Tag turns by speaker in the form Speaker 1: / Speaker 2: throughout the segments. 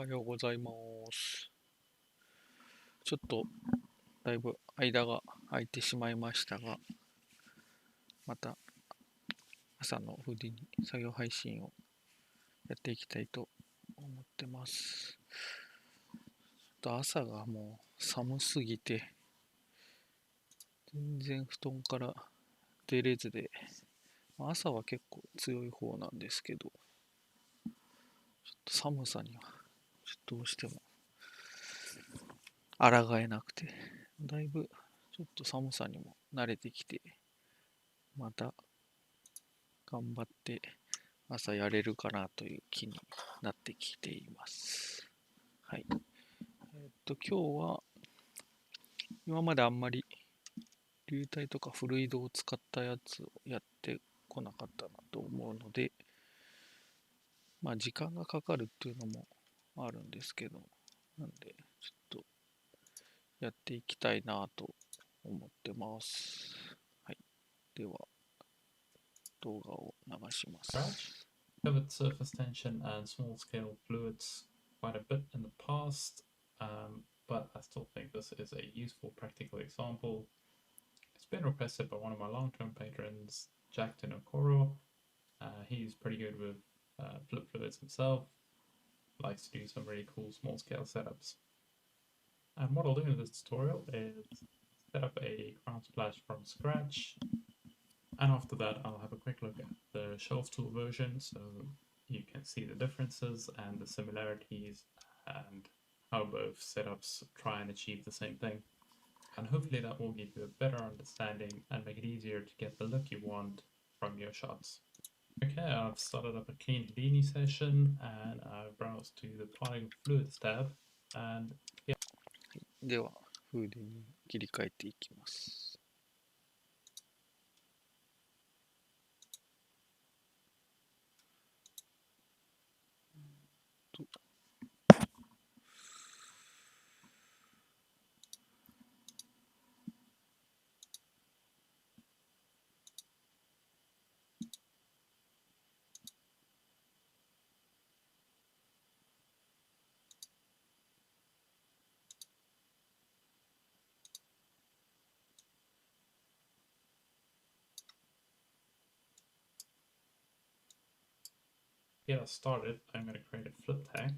Speaker 1: はようございます。ちょっとだいぶ間が空いてしまいましたが、また朝のフーディニ作業配信をやっていきたいと思ってます。ちょっと朝がもう寒すぎて、全然布団から出れずで、朝は結構強い方なんですけど、ちょっと寒さにはどうしても抗えなくて、だいぶちょっと寒さにも慣れてきて、また頑張って朝やれるかなという気になってきています。はい。今日は今まであんまり流体とかフルイドを使ったやつをやってこなかったなと思うので、時間がかかるっていうのもあるんですけど、なんでちょっとやっていきたいなと思ってます。はい。では動画を流します。
Speaker 2: Covered surface tension and small scale fluids quite a bit in the past, but I still think this is a useful practical example. It's been requested by one of my long-term patrons, Jack Tinokoro. He's pretty good with fluids himself, likes to do some really cool small scale setups. And what I'll do in this tutorial is set up a crown splash from scratch, and after that I'll have a quick look at the shelf tool version so you can see the differences and the similarities and how both setups try and achieve the same thing. And hopefully that will give you a better understanding and make it easier to get the look you want from your shots. Okay, I've started up a clean Houdini session and I've browsed to the plotting fluids tab, and yeah.
Speaker 1: ではフーディに切り替えていきます。
Speaker 2: Get us started, I'm going to create a flip tank.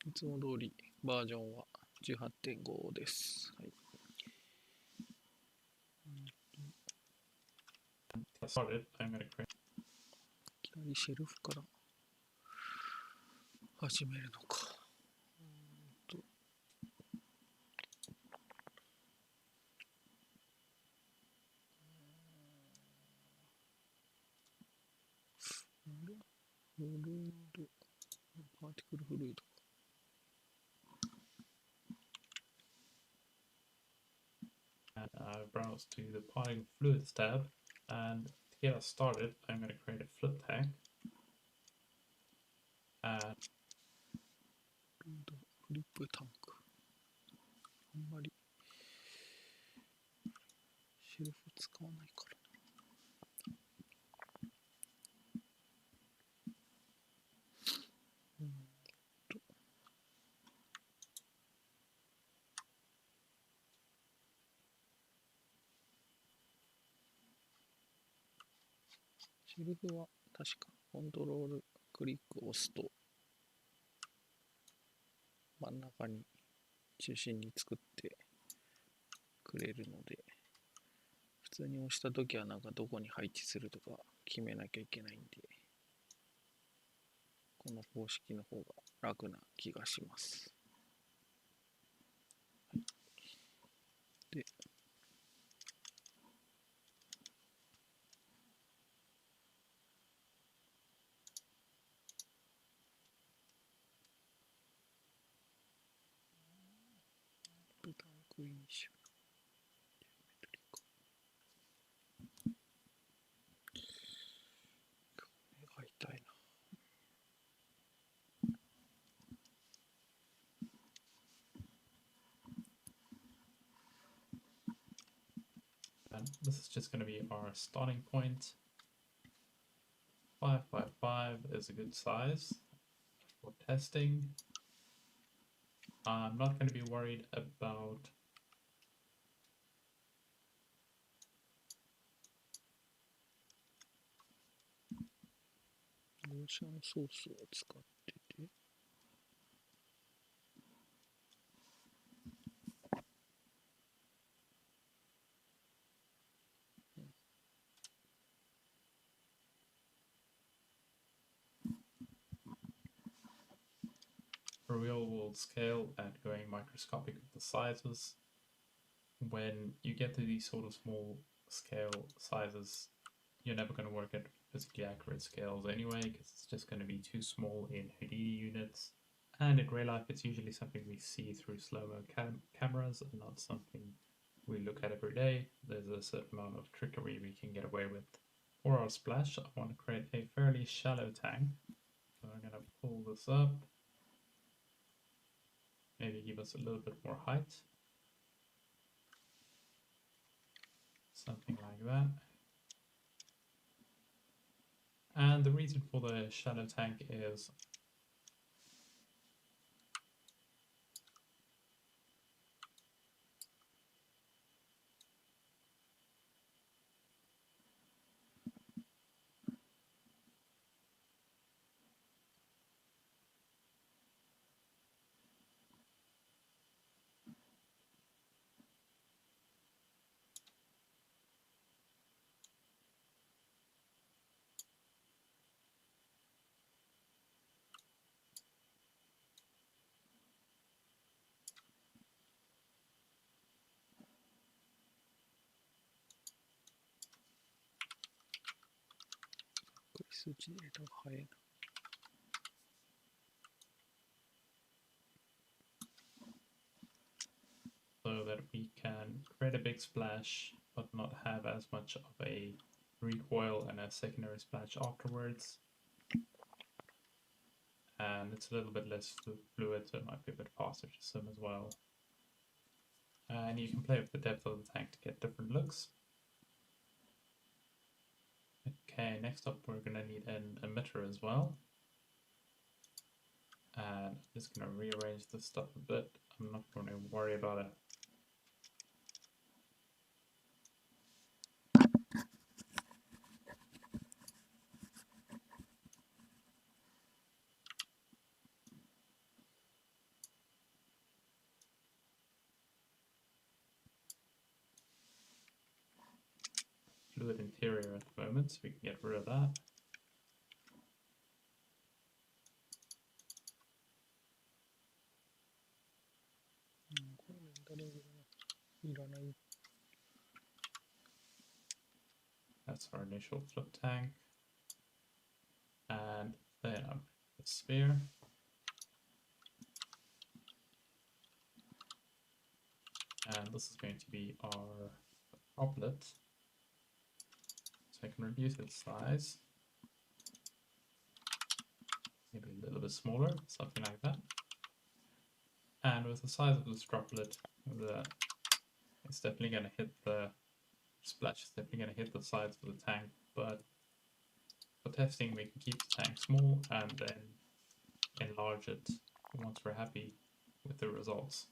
Speaker 1: いつも通りバージョンは 18.5 です。はい。
Speaker 2: Started, I'm going to create.
Speaker 1: いきなりシェルフから始めるのか。フルイド、パーティクルフルイド。
Speaker 2: And I've browsed to the plotting fluids tab, and to get us started, I'm going to create a flip tank.
Speaker 1: フリップタンク。あんまりシェルフ使わないから。シェルフは確かコントロールクリックを押すと真ん中に中心に作ってくれるので、普通に押したときはなんかどこに配置するとか決めなきゃいけないんで、この方式の方が楽な気がします。はい、で、タンクインシュ。目が痛いな。
Speaker 2: And this is just going to be our starting point. 5 by 5 is a good size for testing. I'm not going to be worried about
Speaker 1: 業者のソースを使ってて、
Speaker 2: real world scale and going microscopic with the sizes. When you get to these sort of small scale sizes, you're never going to work at physically accurate scales anyway, because it's just going to be too small in Houdini units. And in real life, it's usually something we see through slow-mo cameras and not something we look at every day. There's a certain amount of trickery we can get away with. For our splash, I want to create a fairly shallow tank. So I'm going to pull this up. Maybe give us a little bit more height. Something like that. And the reason for the shallow tank is
Speaker 1: 数値データが早いな。
Speaker 2: so that we can create a big splash but not have as much of a recoil and a secondary splash afterwards. And it's a little bit less fluid, so it might be a bit faster to swim as well. And you can play with the depth of the tank to get different looks. Okay, next up we're going to need an emitter as well. And I'm just going to rearrange this stuff a bit. I'm not going to worry about it. Fluid interior at the moment, so we can get rid of that. That's our initial flip tank. And then the sphere. And this is going to be our droplet. So I can reduce its size. Maybe a little bit smaller, something like that. And with the size of this droplet, it's definitely going to hit the splash, is definitely going to hit the sides of the tank, but for testing we can keep the tank small and then enlarge it once we're happy with the results.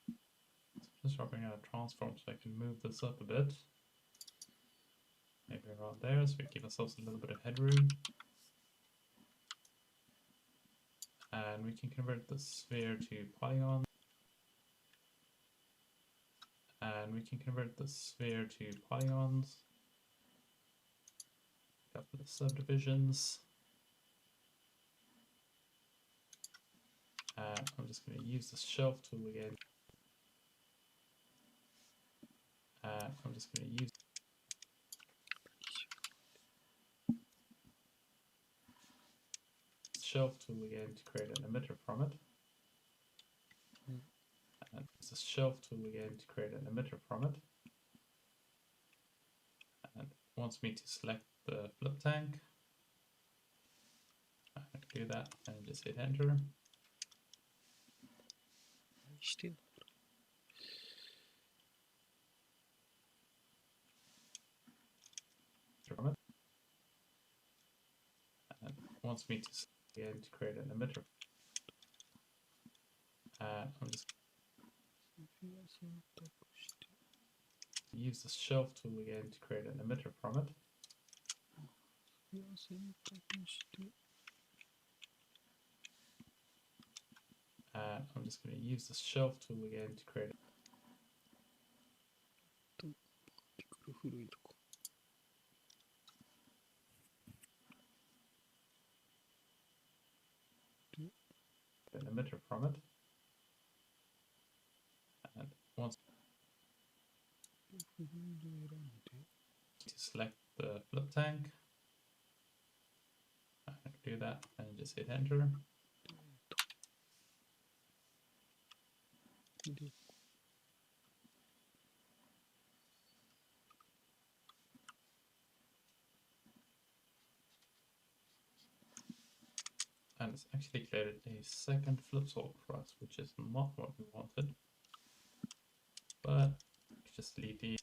Speaker 2: So just dropping out a transform so I can move this up a bit. Maybe around there, so we give ourselves a little bit of headroom. And we can convert the sphere to polygons. And we can convert the sphere to polygons. A couple of subdivisions. I'm just going to use the shelf tool again. I'm just going to use the shelf tool again to create an emitter from it. And use the shelf tool again to create an emitter from it. And it wants me to select the flip tank. I can do that and just hit enter. From it. wants me to again to create an emitter. I'm just use the shelf tool again to create an emitter from it. I'm just going to use the shelf tool again to create it. An emitter from it. And once to select the flip tank, I can do that and just hit enter. And it's actually created a second flip solver for us, which is not what we wanted. But just delete the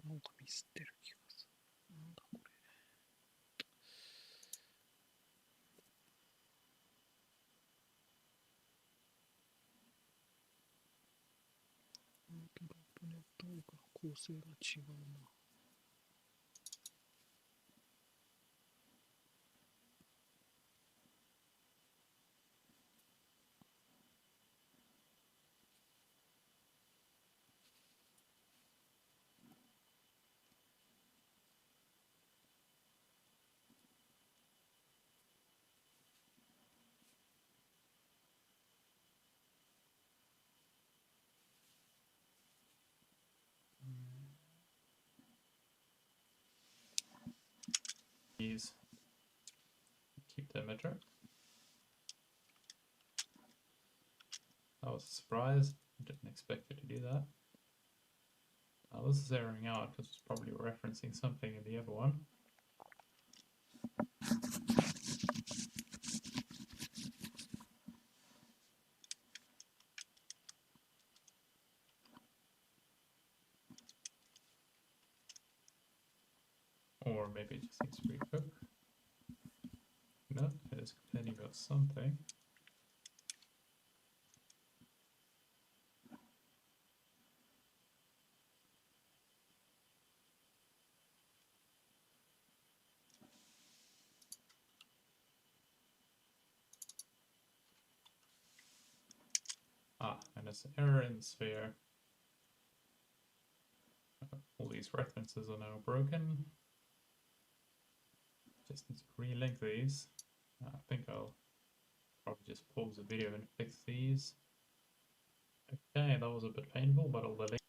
Speaker 1: なんかミスってる気がする。なんだこれ。ドロップネットワークの構成が違うな。
Speaker 2: keep the emitter. That was a surprise. I didn't expect it to do that. This is erroring out because it's probably referencing something in the other one. Or maybe it just needs to recook. No, it is complaining about something. And it's an error in the sphere. All these references are now broken. Just need to relink these. I think I'll probably just pause the video and fix these. Okay, that was a bit painful, but all the links.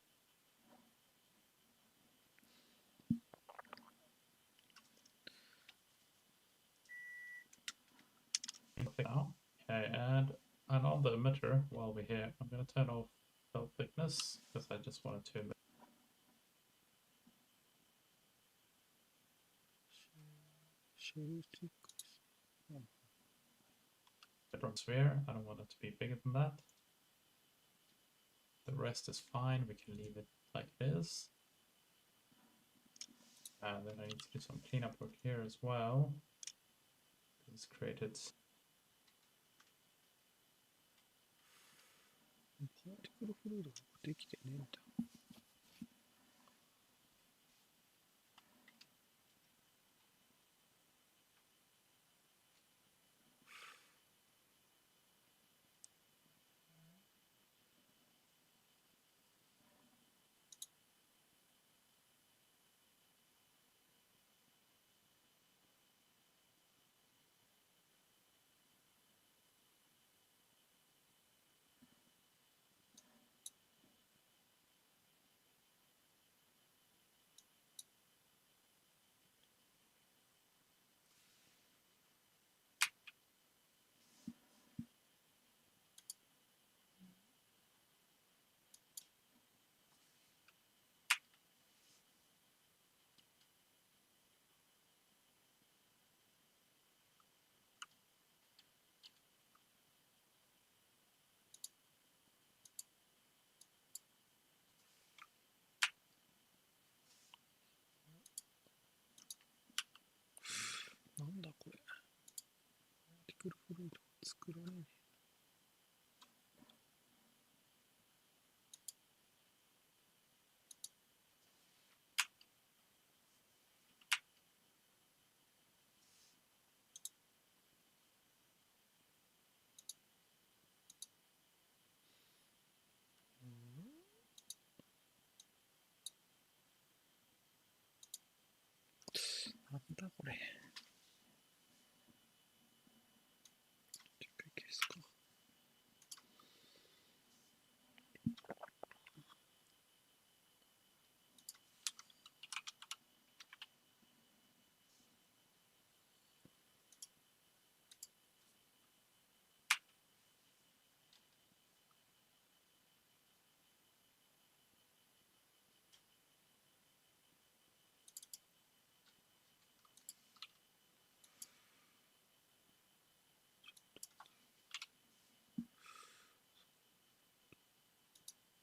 Speaker 2: Now, okay, and on the emitter, while we're here, I'm going to turn off felt thickness because I just wanted to. From sphere, I don't want it to be bigger than that. The rest is fine, we can leave it like this. And then I need to do some cleanup work here as well. It's created.
Speaker 1: Particle fluid ができてねえんだ。クルフルート作られねえ。なんだこれ。一回消すか。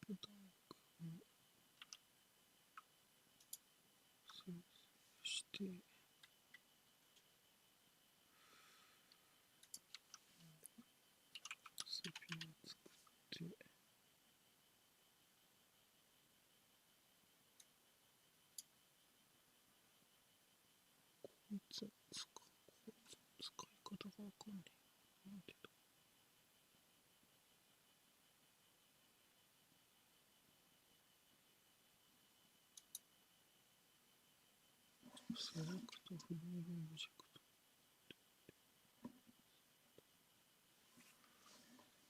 Speaker 1: ボタンそうして、スピンを作って、こいつを使い方がわかんねえ。なんでだ。セレクトフルードオブジェクト。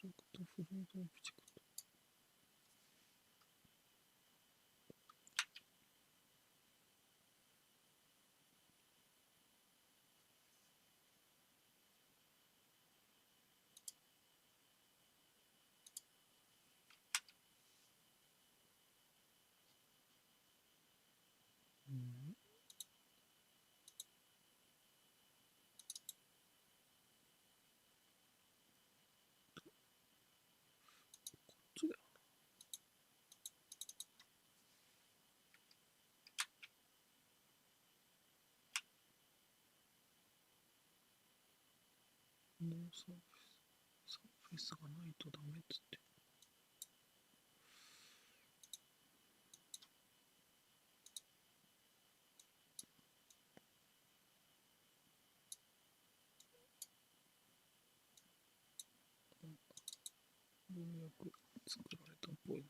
Speaker 1: セレクトフルードオブジェクト。うん。こっちだよ。ノーサーフェスがないとダメっつって。ようやく作られたっぽいな。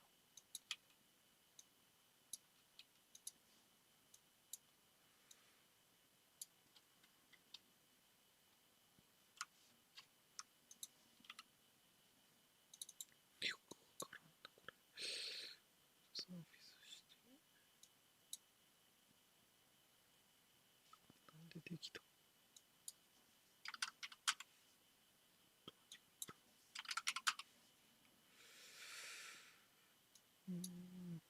Speaker 1: よくわからんな、これ。サーフェスして。なんでできた。うん。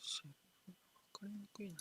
Speaker 1: シェルフわかりにくいな。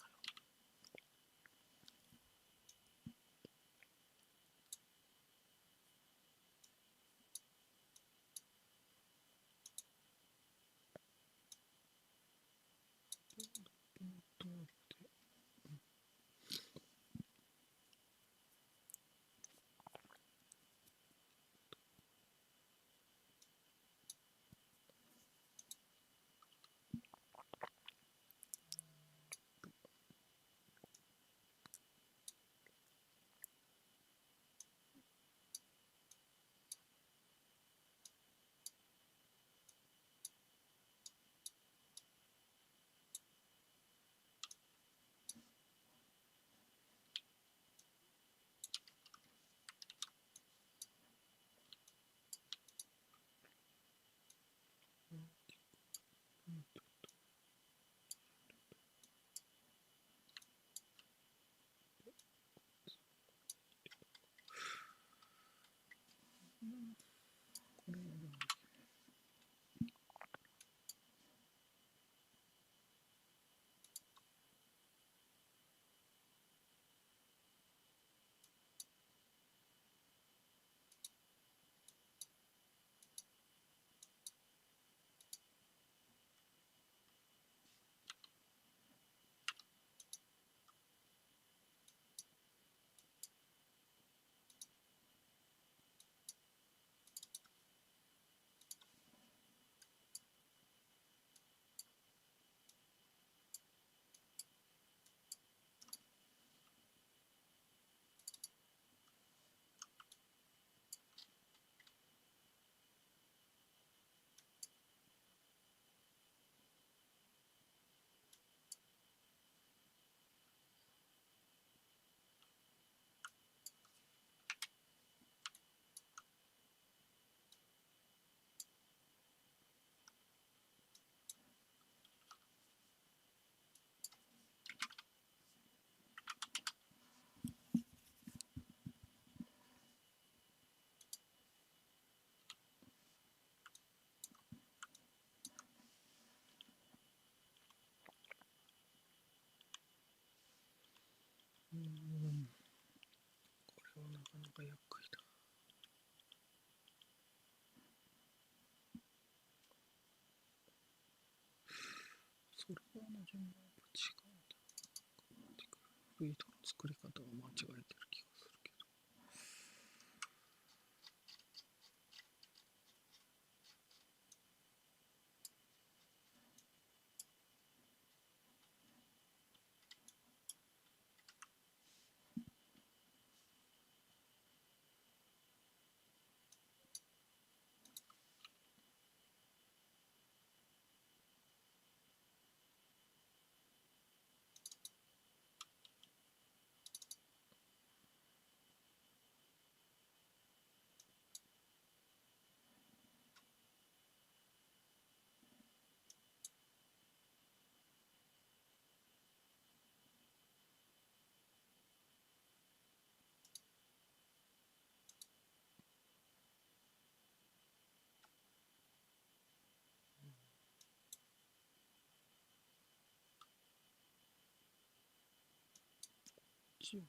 Speaker 1: これはなかなか厄介だ。それはの順番は違うんだ。フリートの作り方が間違えてる気がするけど。一応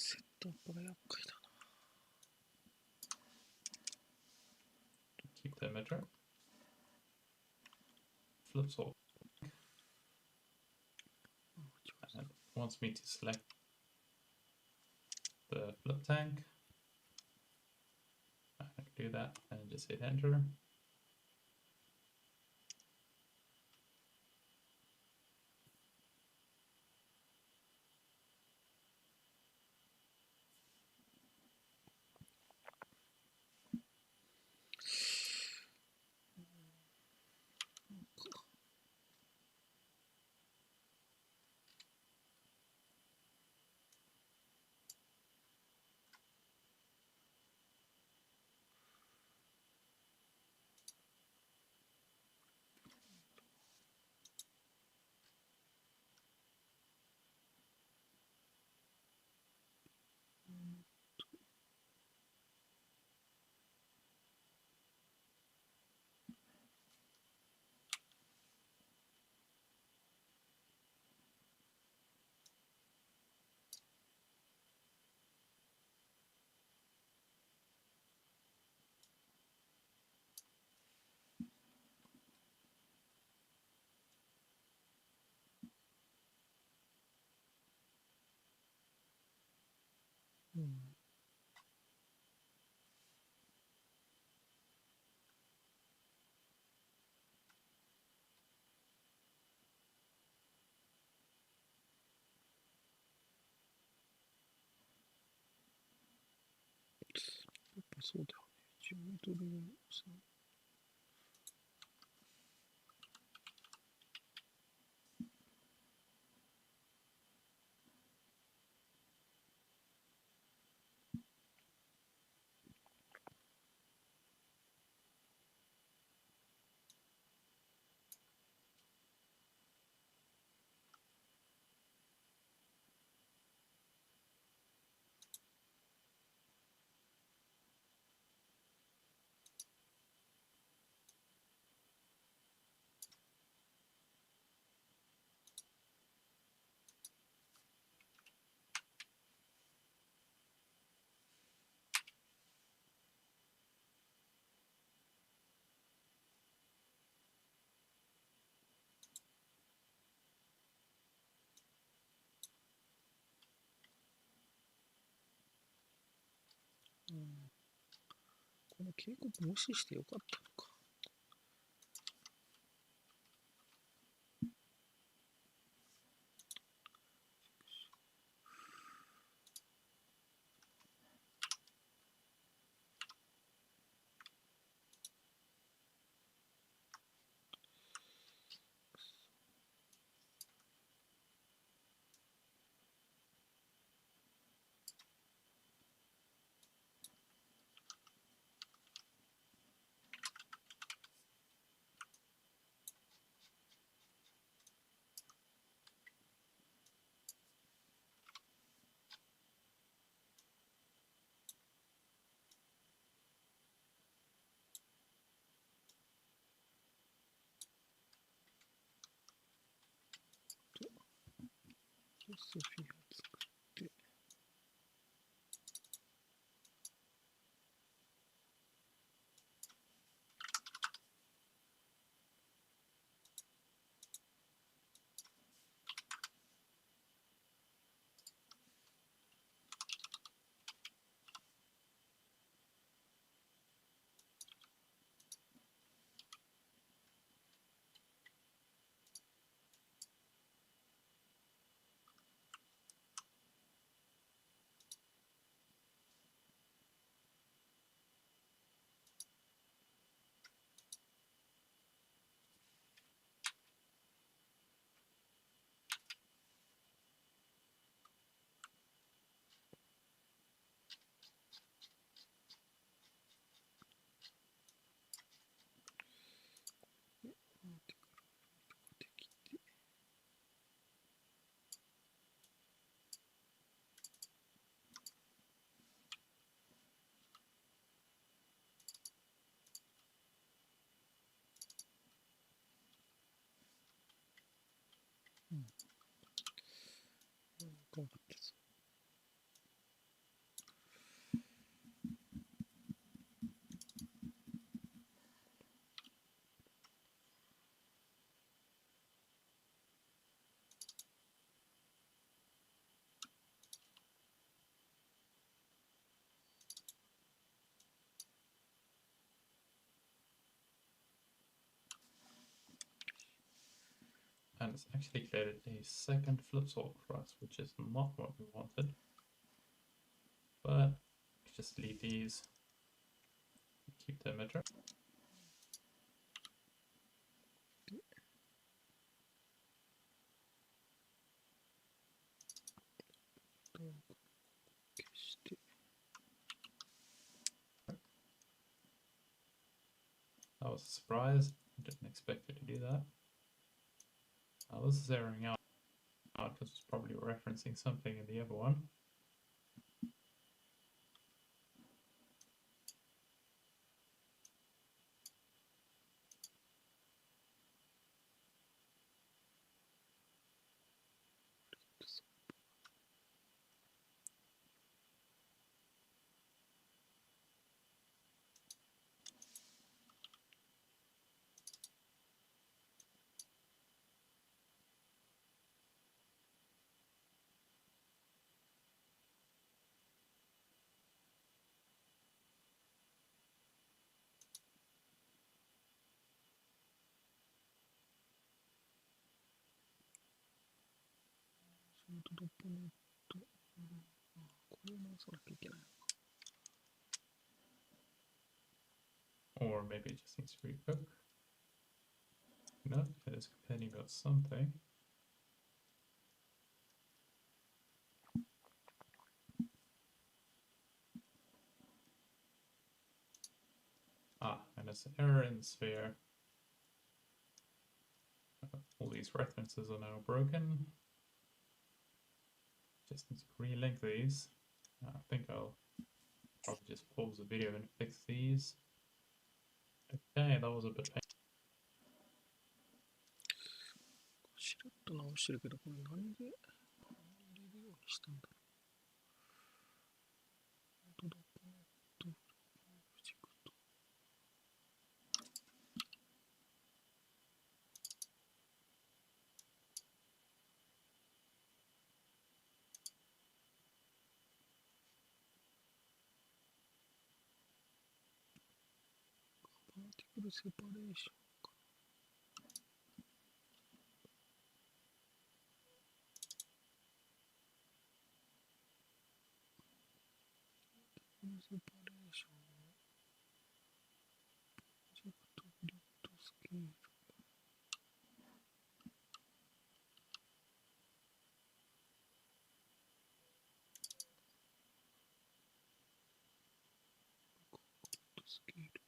Speaker 1: セットアップが厄介だな。
Speaker 2: Keep the emitter. Flips off. And it wants me to select the flip tank. I can do that and just hit enter.
Speaker 1: やっぱそうだよね。10メートルさ。警告無視してよかったのか。ソフィア作って、頑張ってそう。
Speaker 2: And it's actually created a second flip sort for us, which is not what we wanted. But just delete these, keep the emitter. That was a surprise. I didn't expect it to do that. Now this is erroring out because it's probably referencing something in the other one. Or maybe it just needs to rebook. No, it is complaining about something. And it's an error in the sphere. All these references are now broken. Just need to relink these. I think I'll probably just pause the video and fix these. Okay, that was a bit painful.
Speaker 1: しれっと直してるけど、これ何で入れるようにしたんだろう。クルセパレーションか。セパレーションをプロジェクトグリッドスケール。スケール。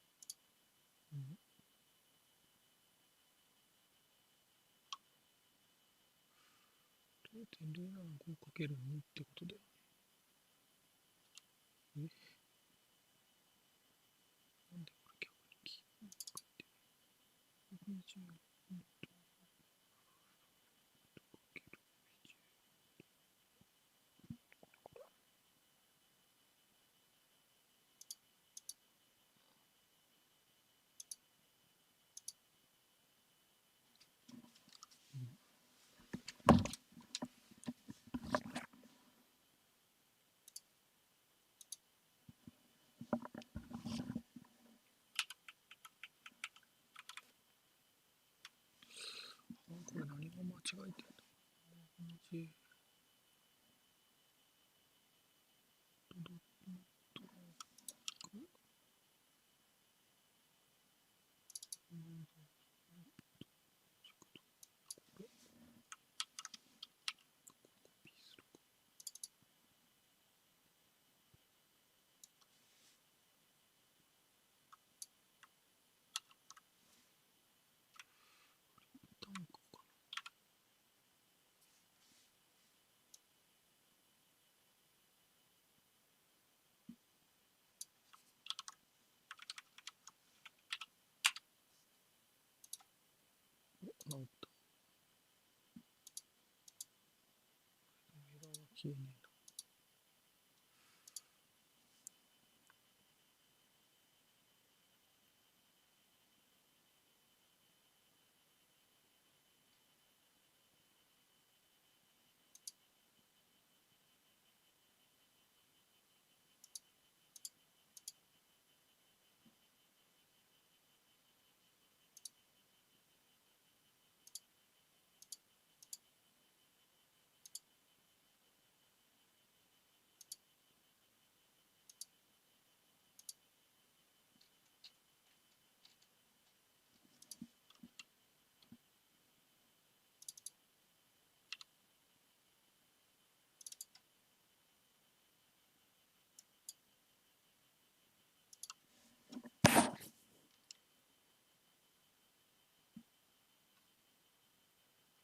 Speaker 1: 0.075×2 ってことだよね。なんでこれ逆に切って20これ何が間違えてんだ。20ドット単語かな。直った。エラーは消えねえな。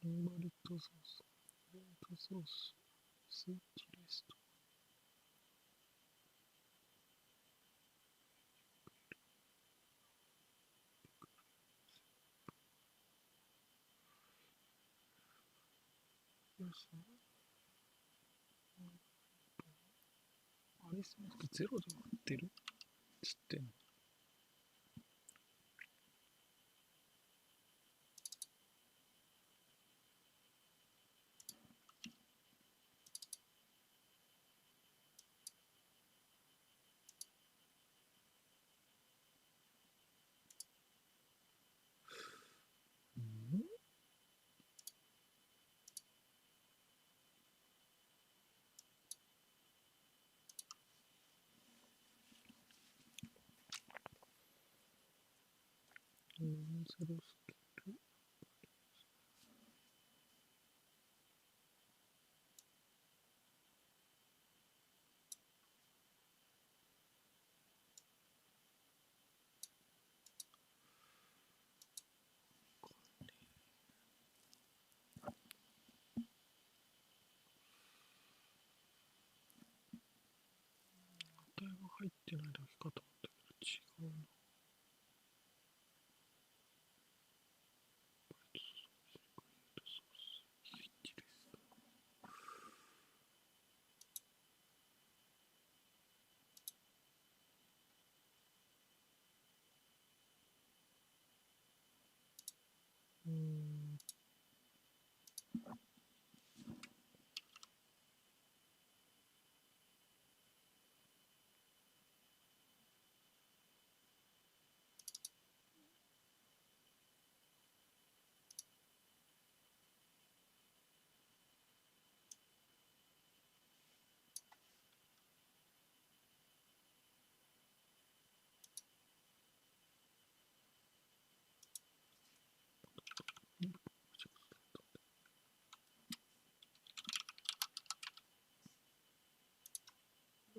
Speaker 1: インバリッドソース、レートソース、スイッチレスト。よし。アリスマスクゼロで割ってるつってんの。ゼロスケール。値が入ってないだけかと思ったけど違うな。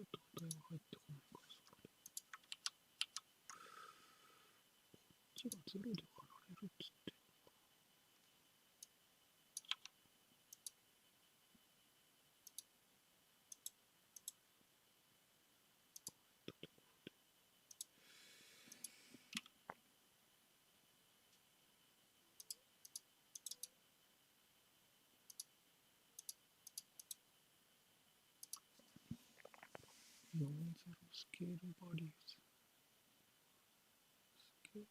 Speaker 1: れと値が入ってこないからさ。こっちが0で割られるっつって。ノンゼロスケールバリューズ。スケール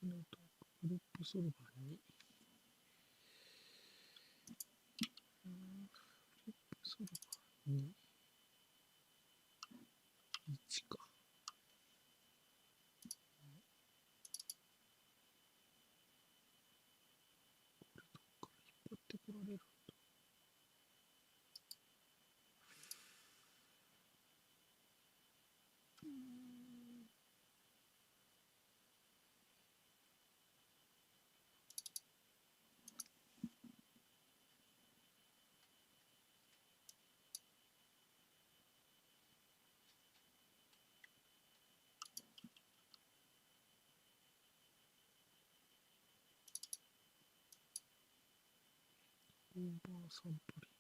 Speaker 1: ノートグループソルバーにグループソルバーに1か。これどっから引っ張ってこられる。オーバーサンプリング。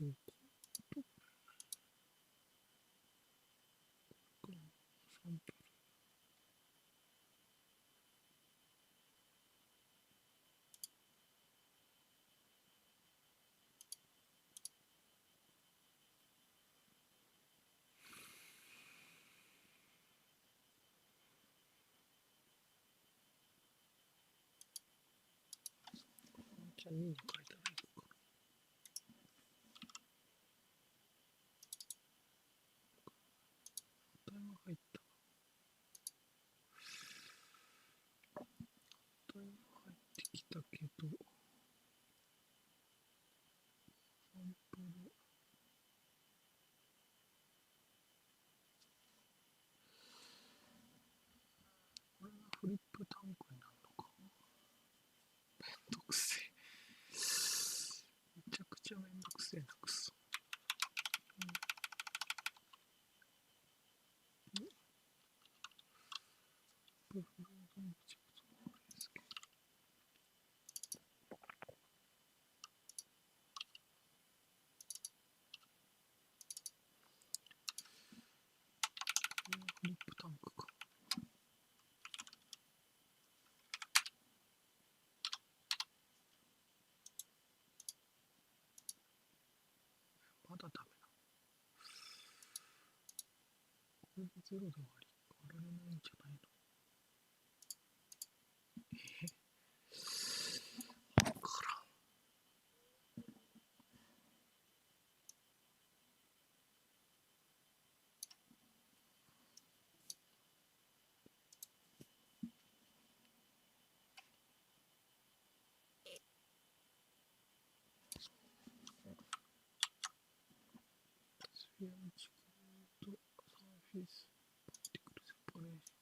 Speaker 1: どこどこかサンプル。じゃあ2に変えたらいいか。値が入った。値が入ってきたけど、サンプル。これがフリップタンクになるのか。めんどくせえ。めちゃくちゃめんどくせえなくそ。フロードのチェックこれですけど。フリップタンクか。まだダメな。これで0で割られないんじゃないの。わからん。スフィアの地球とサーフェイスパーティクルセパレーション。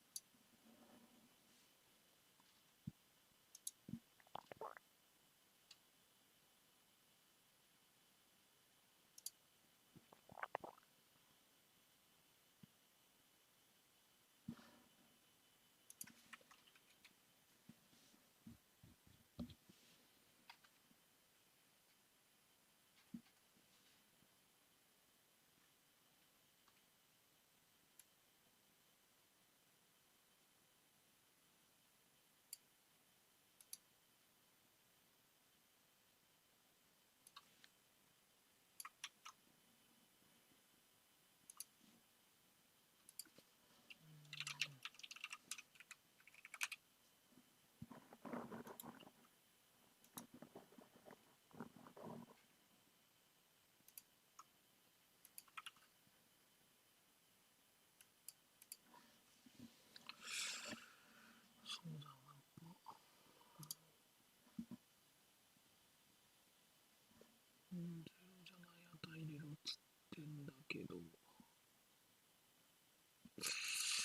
Speaker 1: けど、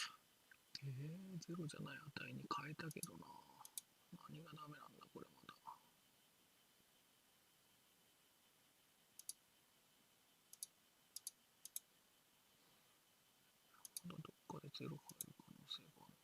Speaker 1: 0じゃない値に変えたけどな。何がダメなんだこれまだ。まだどっかで0入る可能性がある。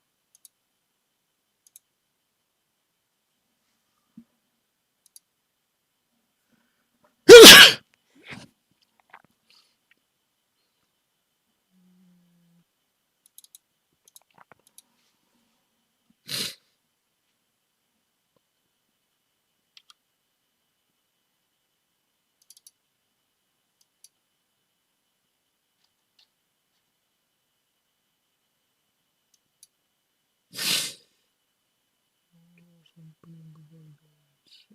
Speaker 1: サンプリングガイダンス。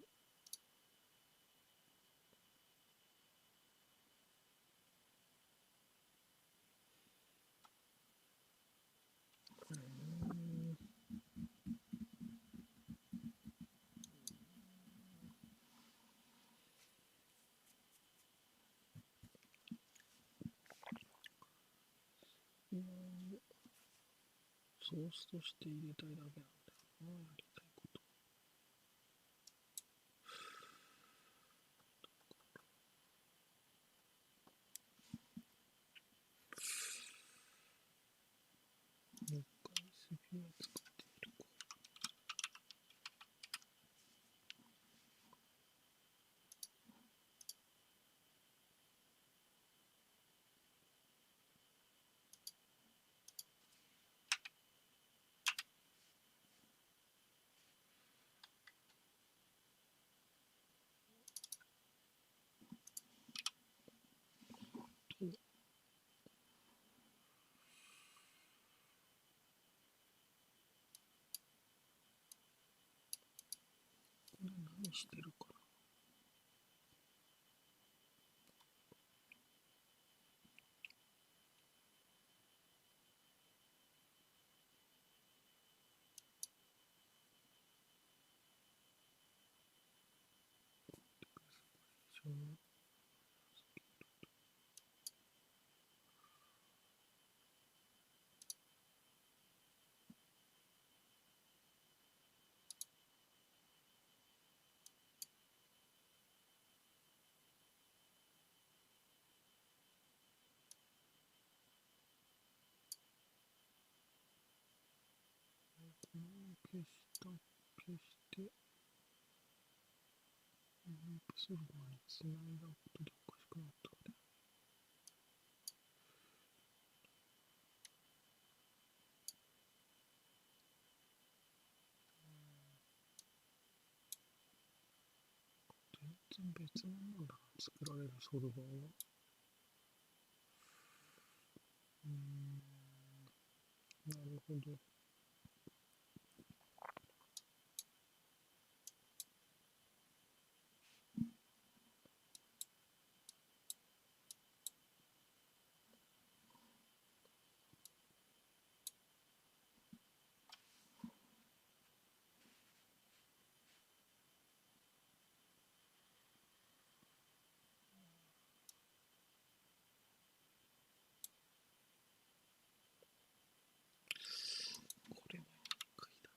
Speaker 1: ソースとして入れたいだけなんだよな、やりたいこと。もう一回スフィア作ってみるか。これ何してるかな。これを消して、ループする前に繋いだことでおかしくなったんだよ。全然別物なんだな、作られるソルバーは。なるほど。これは厄介だ。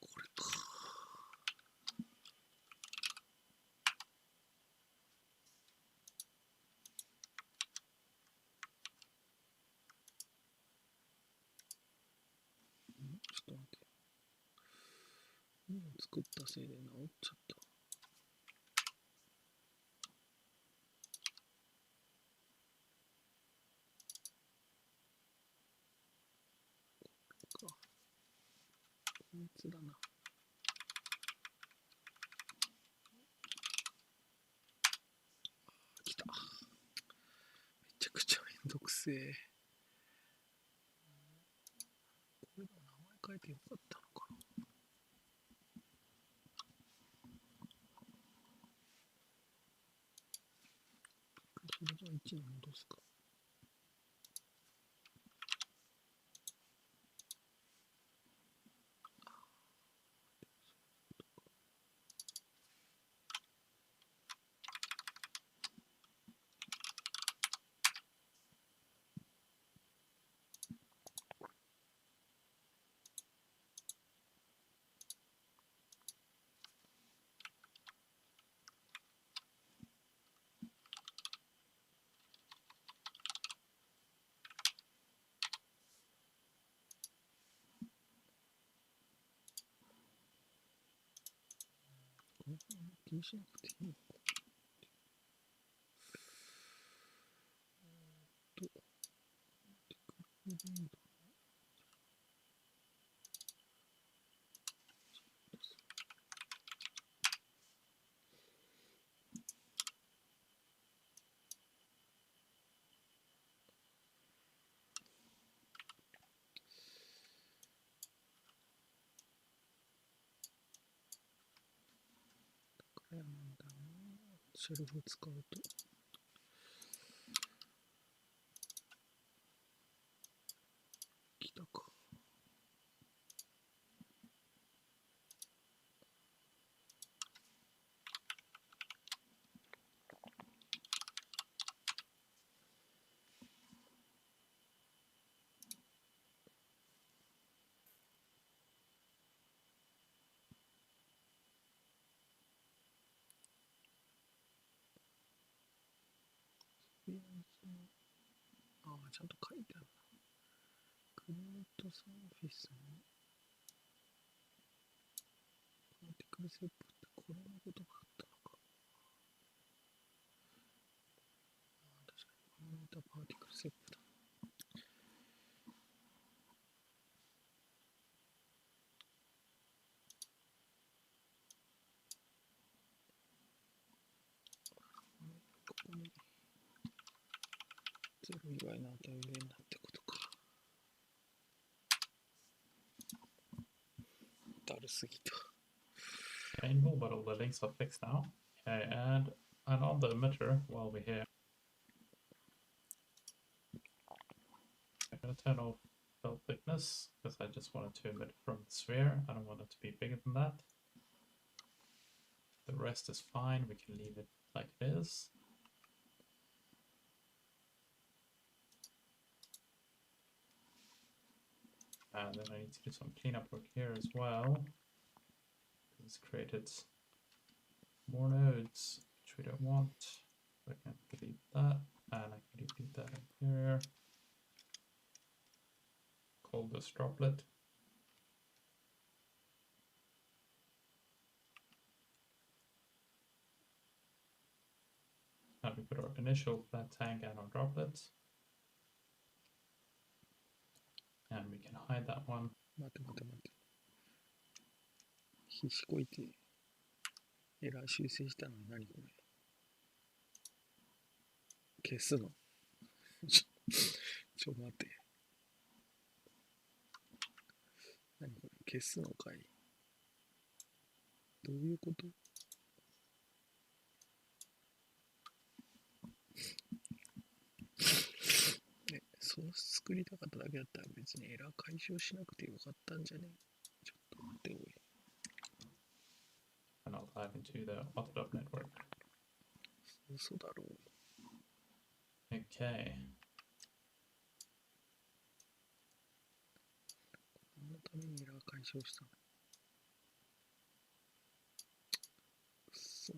Speaker 1: これか。ちょっと待って。今作ったせいで治っちゃった。密だな。来た。めちゃくちゃめんどくせえ。これが名前変えてよかったのかな。それじゃあ1に戻すか。この辺気にしなくていいのか。これはなんだろうな。シェルフ使うと。来たか。ああ、ちゃんと書いてあるな。クリエイトサーフィスのパーティクルセップってこれのことがあったのか。ああ、確かにパラメータパーティクルセップだ。ここに0以外の値を入れんなってことか。だるすぎた。
Speaker 2: Painful, but all the links are fixed now. Okay, and on the emitter while we're here, I'm going to turn off fill thickness because I just wanted to emit from the sphere. I don't want it to be bigger than that. The rest is fine, we can leave it like it is. And then I need to do some cleanup work here as well. It's created more nodes, which we don't want. So I can delete that, and I can delete that in here. Call this droplet. And we put our initial flat tank and our droplet. And we can hide that one.
Speaker 1: 待て。必死こいてエラー修正したのに何これ。消すのちょ待て。何これ消すのかい。どういうこと。ね、ソース作りたかっただけだったら別にエラー解消しなくてよかったんじゃね。ちょっと待っておい。
Speaker 2: And I'll dive into the Autodoc network.
Speaker 1: 嘘だろう。
Speaker 2: Okay.
Speaker 1: 何のためにエラー解消したの。くそ。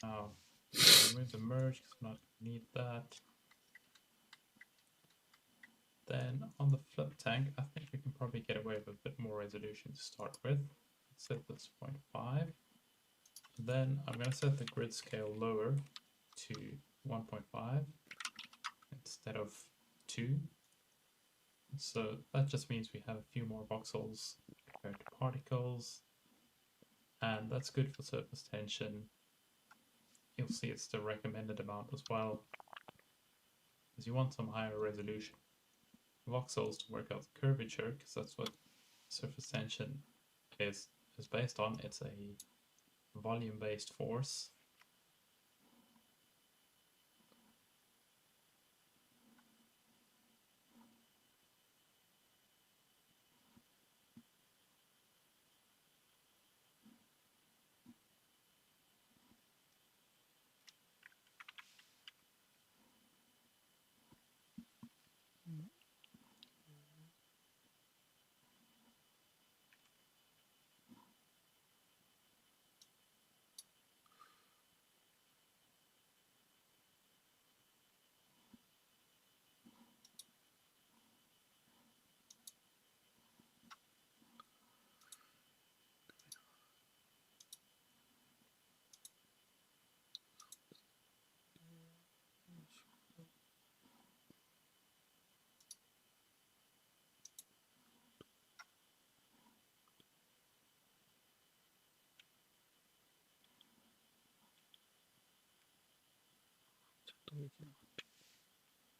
Speaker 2: Now, remove the merge because I'm not going to need that. Then on the flip tank, I think we can probably get away with a bit more resolution to start with. Let's set this 0.5. Then I'm going to set the grid scale lower to 1.5 instead of 2. So that just means we have a few more voxels compared to particles, and that's good for surface tension. You'll see it's the recommended amount as well, because you want some higher resolution voxels to work out the curvature, because that's what surface tension is based on. It's a volume-based force.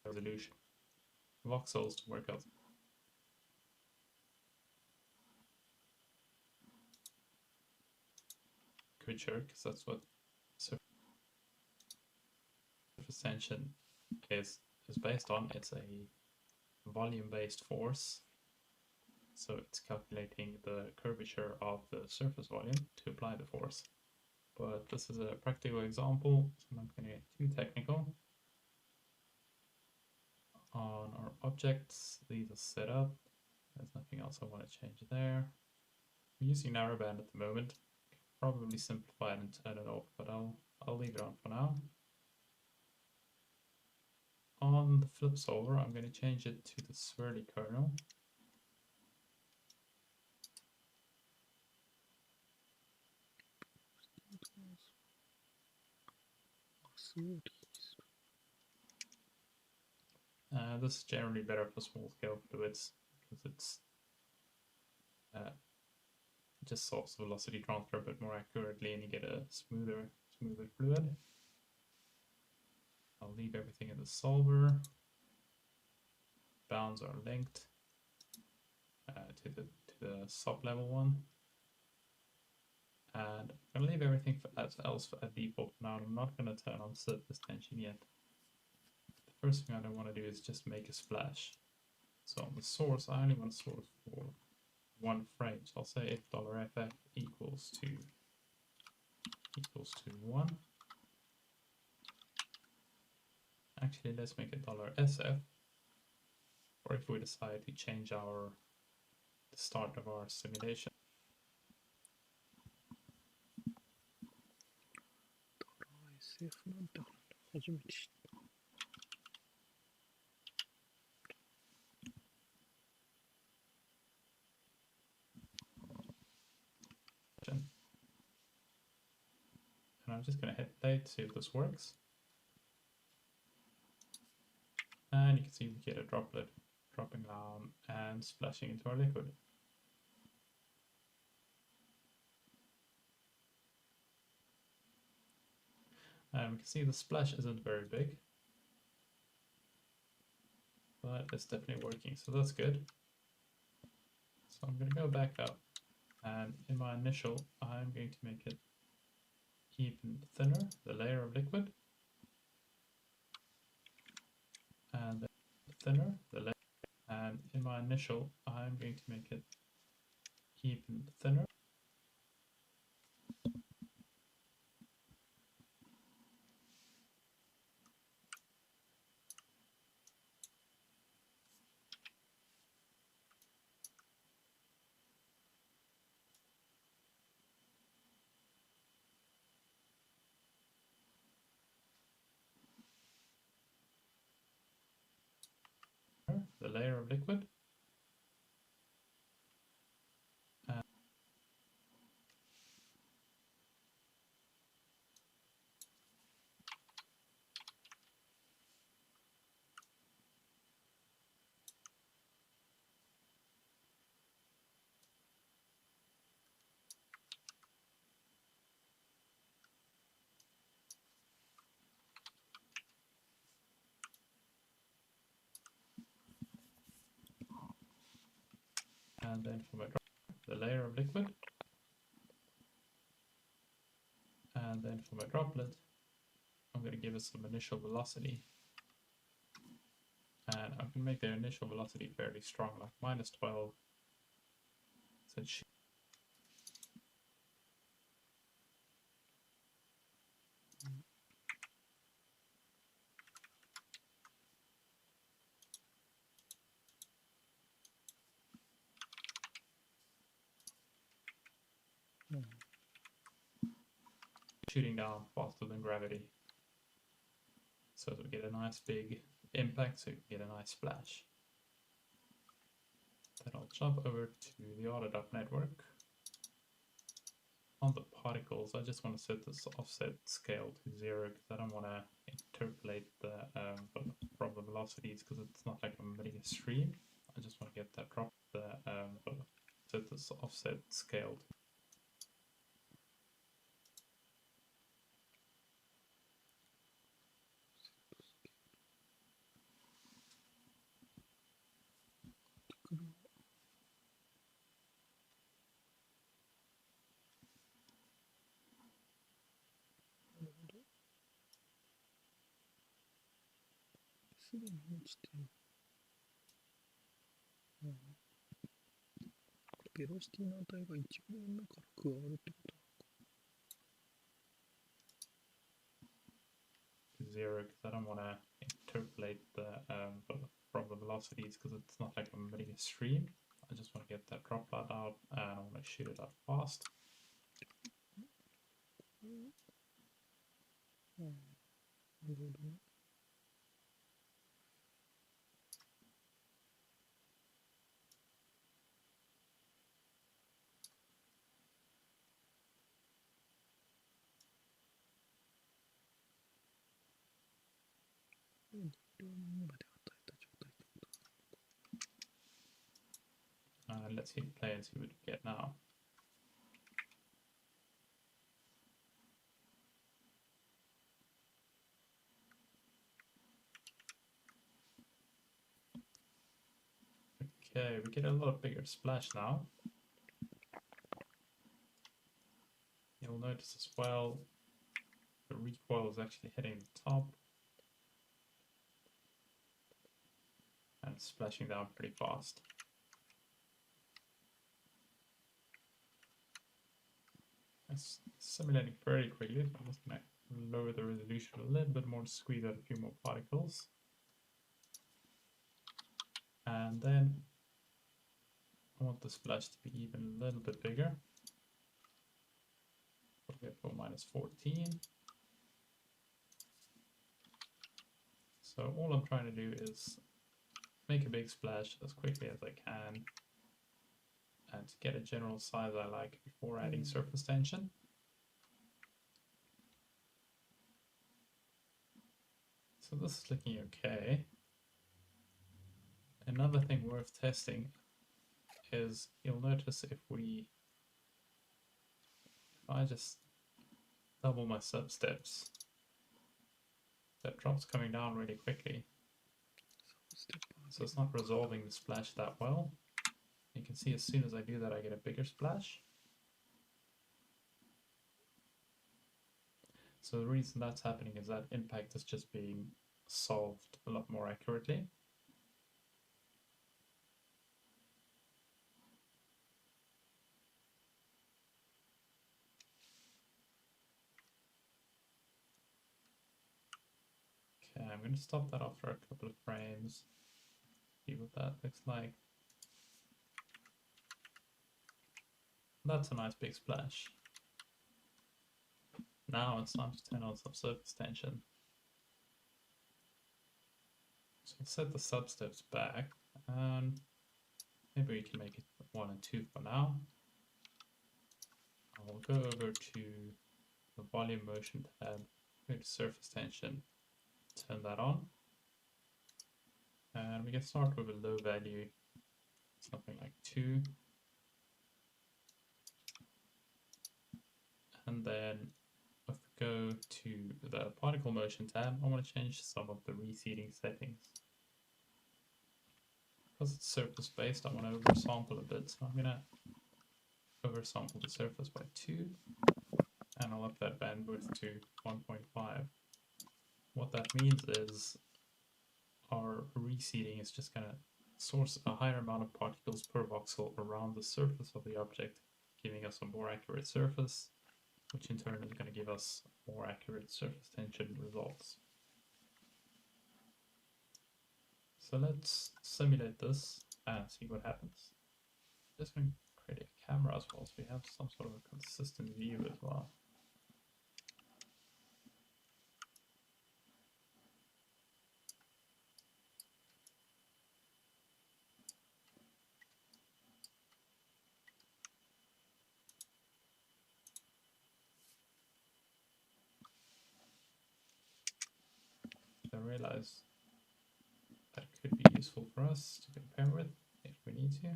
Speaker 2: Resolution voxels to work out curvature, because that's what surface tension is based on. It's a volume-based force, so it's calculating the curvature of the surface volume to apply the force. But this is a practical example, so I'm not going to get too technical. On our objects, these are set up. There's nothing else I want to change there. I'm using narrowband at the moment. Probably simplify it and turn it off, but I'll leave it on for now. On the flip solver, I'm going to change it to the swirly kernel. This is generally better for small scale fluids because it's just solves velocity transfer a bit more accurately, and you get a smoother fluid. I'll leave everything in the solver. Bounds are linked to the sub level one, and I'm going to leave everything else at default for now. I'm not going to turn on surface tension yet. The first thing I want to do is just make a splash. So on the source, I only want to source for one frame. So I'll say if $ff equals to 1. Actually, let's make it $sf. Or if we decide to change the start of our simulation. And I'm just going to hit play to see if this works. And you can see we get a droplet dropping down and splashing into our liquid. And we can see the splash isn't very big, but it's definitely working, so that's good. So I'm going to go back up, and in my initial, I'm going to make it even thinner, the layer of liquid, and then thinner, the layer, and in my initial, I'm going to make it even thinner. The layer of liquid, And then for my the layer of liquid. And then for my droplet, I'm going to give it some initial velocity. And I can make the initial velocity fairly strong, like -12. So it should shooting down faster than gravity. So that we get a nice big impact, so you can get a nice splash. Then I'll jump over to the Autodoc network. On the particles, I just want to set this offset scale to 0 because I don't want to interpolate from the velocities because it's not like I'm emitting a stream. I just want to get that drop, set this offset scale to
Speaker 1: すでに落ちてる。ベロシティの値が1号目から加わるってこと
Speaker 2: 0 because I don't want to interpolate from the velocities because it's not like I'm emitting a stream. I just want to get that droplet out and I want to shoot it out fast.
Speaker 1: なるほどね。
Speaker 2: Let's hit play and see what we get now. Okay, we get a lot bigger splash now. You'll notice as well the recoil is actually hitting the top and splashing down pretty fast. It's simulating fairly quickly. I'm just going to lower the resolution a little bit more to squeeze out a few more particles. And then I want the splash to be even a little bit bigger. Okay, for -14. So all I'm trying to do is make a big splash as quickly as I can and to get a general size I like before adding surface tension. So this is looking okay. Another thing worth testing is you'll notice if I just double my sub steps, that drop's coming down really quickly. So it's not resolving the splash that well. You can see as soon as I do that, I get a bigger splash. So the reason that's happening is that impact is just being solved a lot more accurately. Okay, I'm going to stop that after a couple of frames. See what that looks like. That's a nice big splash. Now it's time to turn on some surface tension. So I'll set the sub steps back and maybe we can make it 1 and 2 for now. I'll go over to the volume motion tab, go to surface tension, turn that on. And we can start with a low value, something like 2. And then if we go to the particle motion tab, I want to change some of the reseeding settings. because it's surface based, I want to oversample a bit. So I'm going to oversample the surface by 2, and I'll up that bandwidth to 1.5. What that means is our reseeding is just going to source a higher amount of particles per voxel around the surface of the object, giving us a more accurate surface, which in turn is going to give us more accurate surface tension results. So let's simulate this and see what happens. Just going to create a camera as well, so we have some sort of a consistent view as well. I realize that could be useful for us to compare with if we need to.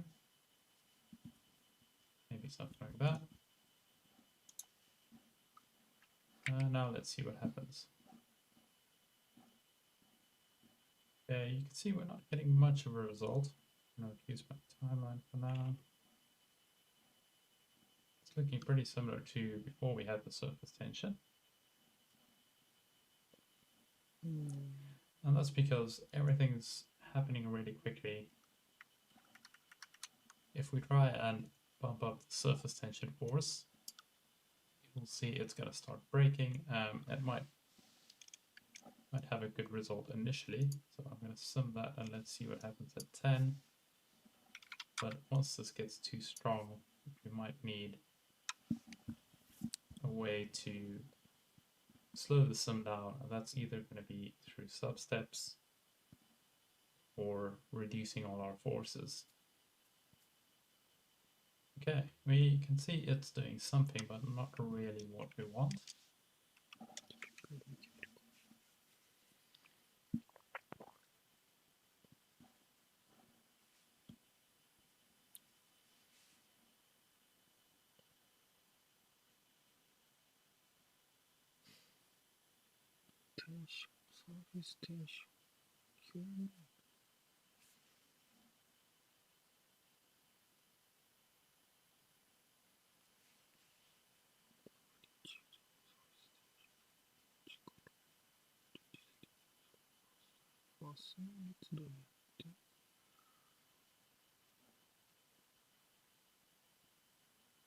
Speaker 2: Maybe something like that. Now let's see what happens. Yeah, you can see we're not getting much of a result. I'm going to use my timeline for now. It's looking pretty similar to before we had the surface tension. And that's because everything's happening really quickly. If we try and bump up the surface tension force, you'll see it's going to start breaking. It might have a good result initially. So I'm going to sum that and let's see what happens at 10. But once this gets too strong, we might need a way to slow the sum down, and that's either going to be through substeps or reducing all our forces. Okay, we can see it's doing something, but not really what we want.
Speaker 1: Surface tension, human.ガスの密度によって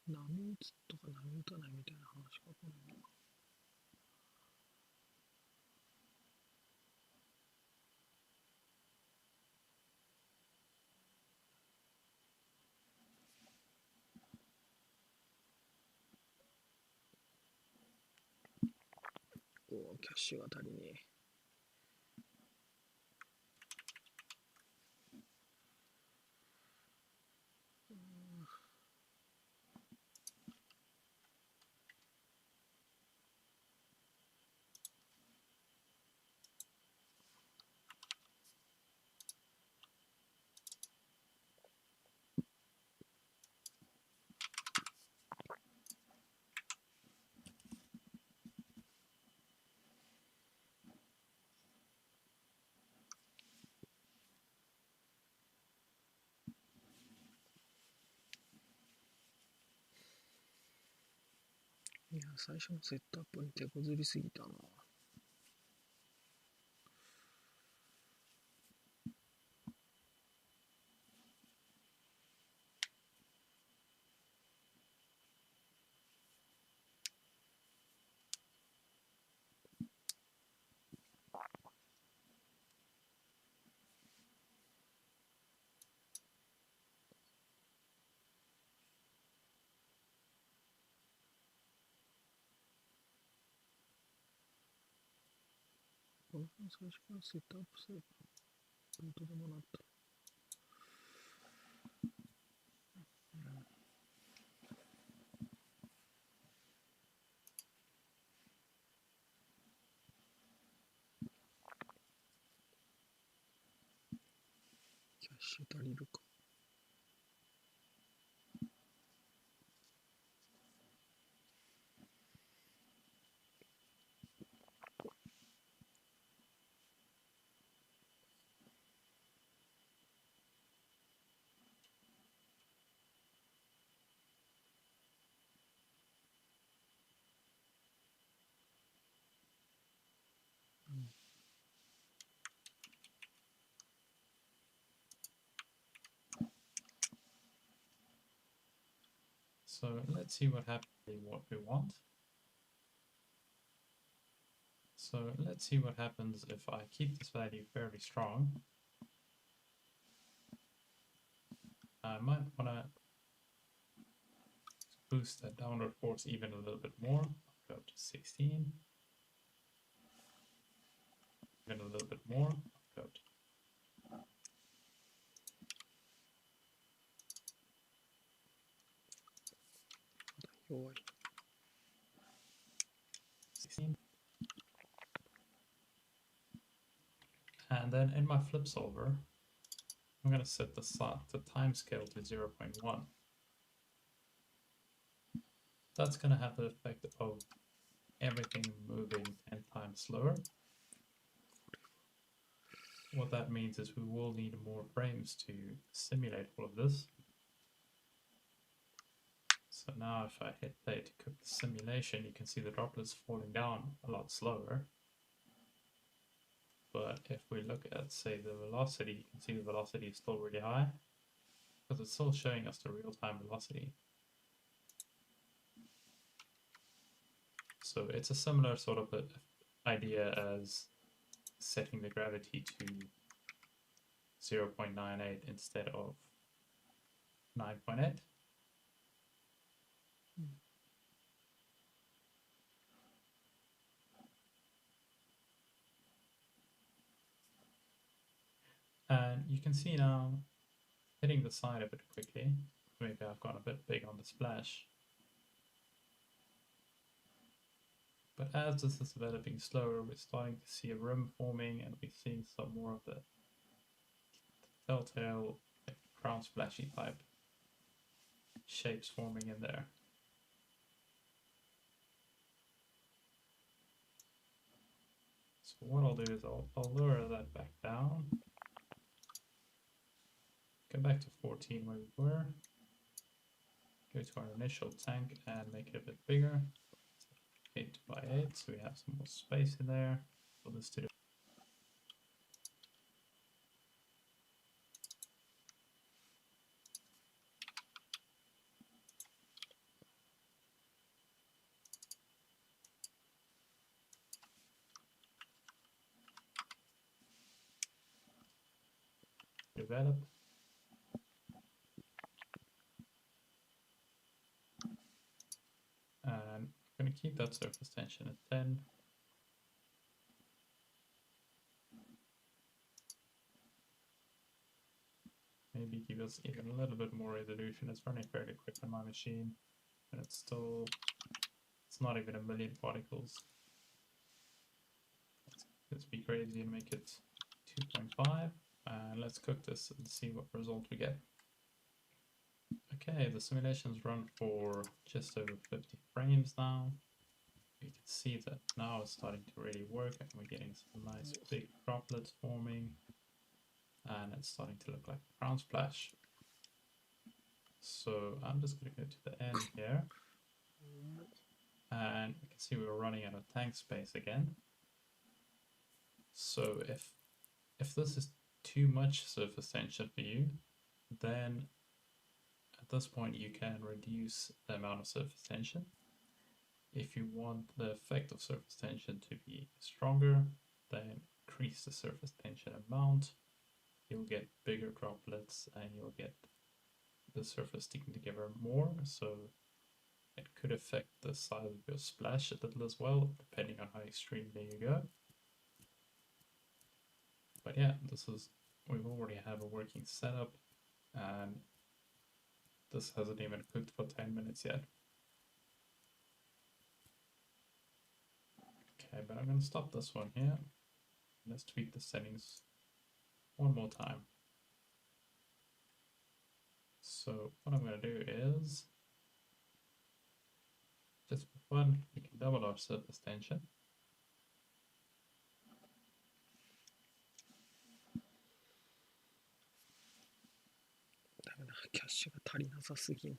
Speaker 1: 波打つとか波打たないみたいな話かこれは。キャッシュが足りねえ。いや、最初のセットアップに手こずりすぎたな。この辺最初からセットアップすれば、どうとでもなった。キャッシュ足りるか。
Speaker 2: So let's see what happens, what we want. So let's see what happens if I keep this value fairly strong. I might want to boost that downward force even a little bit more. I'll go up to 16. Even a little bit more. I'll go up to 16. And then in my flip solver, I'm going to set the time scale to 0.1. That's going to have the effect of everything moving 10 times slower. What that means is we will need more frames to simulate all of this. So now if I hit play to cook the simulation, you can see the droplets falling down a lot slower. But if we look at, say, the velocity, you can see the velocity is still really high because it's still showing us the real-time velocity. So it's a similar sort of idea as setting the gravity to 0.98 instead of 9.8. And you can see now, hitting the side a bit quickly, maybe I've gone a bit big on the splash. But as this is developing slower, we're starting to see a rim forming and we're seeing some more of the telltale like, crown splashy type shapes forming in there. So what I'll do is I'll lower that back down. Go back to 14 where we were. Go to our initial tank and make it a bit bigger. 8 by 8, so we have some more space in there. For this to develop. And I'm going to keep that surface tension at 10. Maybe give us even a little bit more resolution. It's running fairly quick on my machine, and it's not even a million particles. Let's be crazy and make it 2.5. And let's cook this and see what result we get. Okay, the simulation's run for just over 50 frames now. You can see that now it's starting to really work and we're getting some nice big droplets forming. And it's starting to look like a crown splash. So I'm just going to go to the end here. And you can see we're running out of tank space again. So if this is too much surface tension for you, then at this point you can reduce the amount of surface tension. If you want the effect of surface tension to be stronger, then increase the surface tension amount. You'll get bigger droplets and you'll get the surface sticking together more, so it could affect the size of your splash a little as well, depending on how extremely you go. But yeah, we already have a working setup, and this hasn't even cooked for 10 minutes yet. Okay, but I'm going to stop this one here. Let's tweak the settings one more time. So what I'm going to do is, just for fun, we can double our surface tension.
Speaker 1: キャッシュが足りなさすぎんな。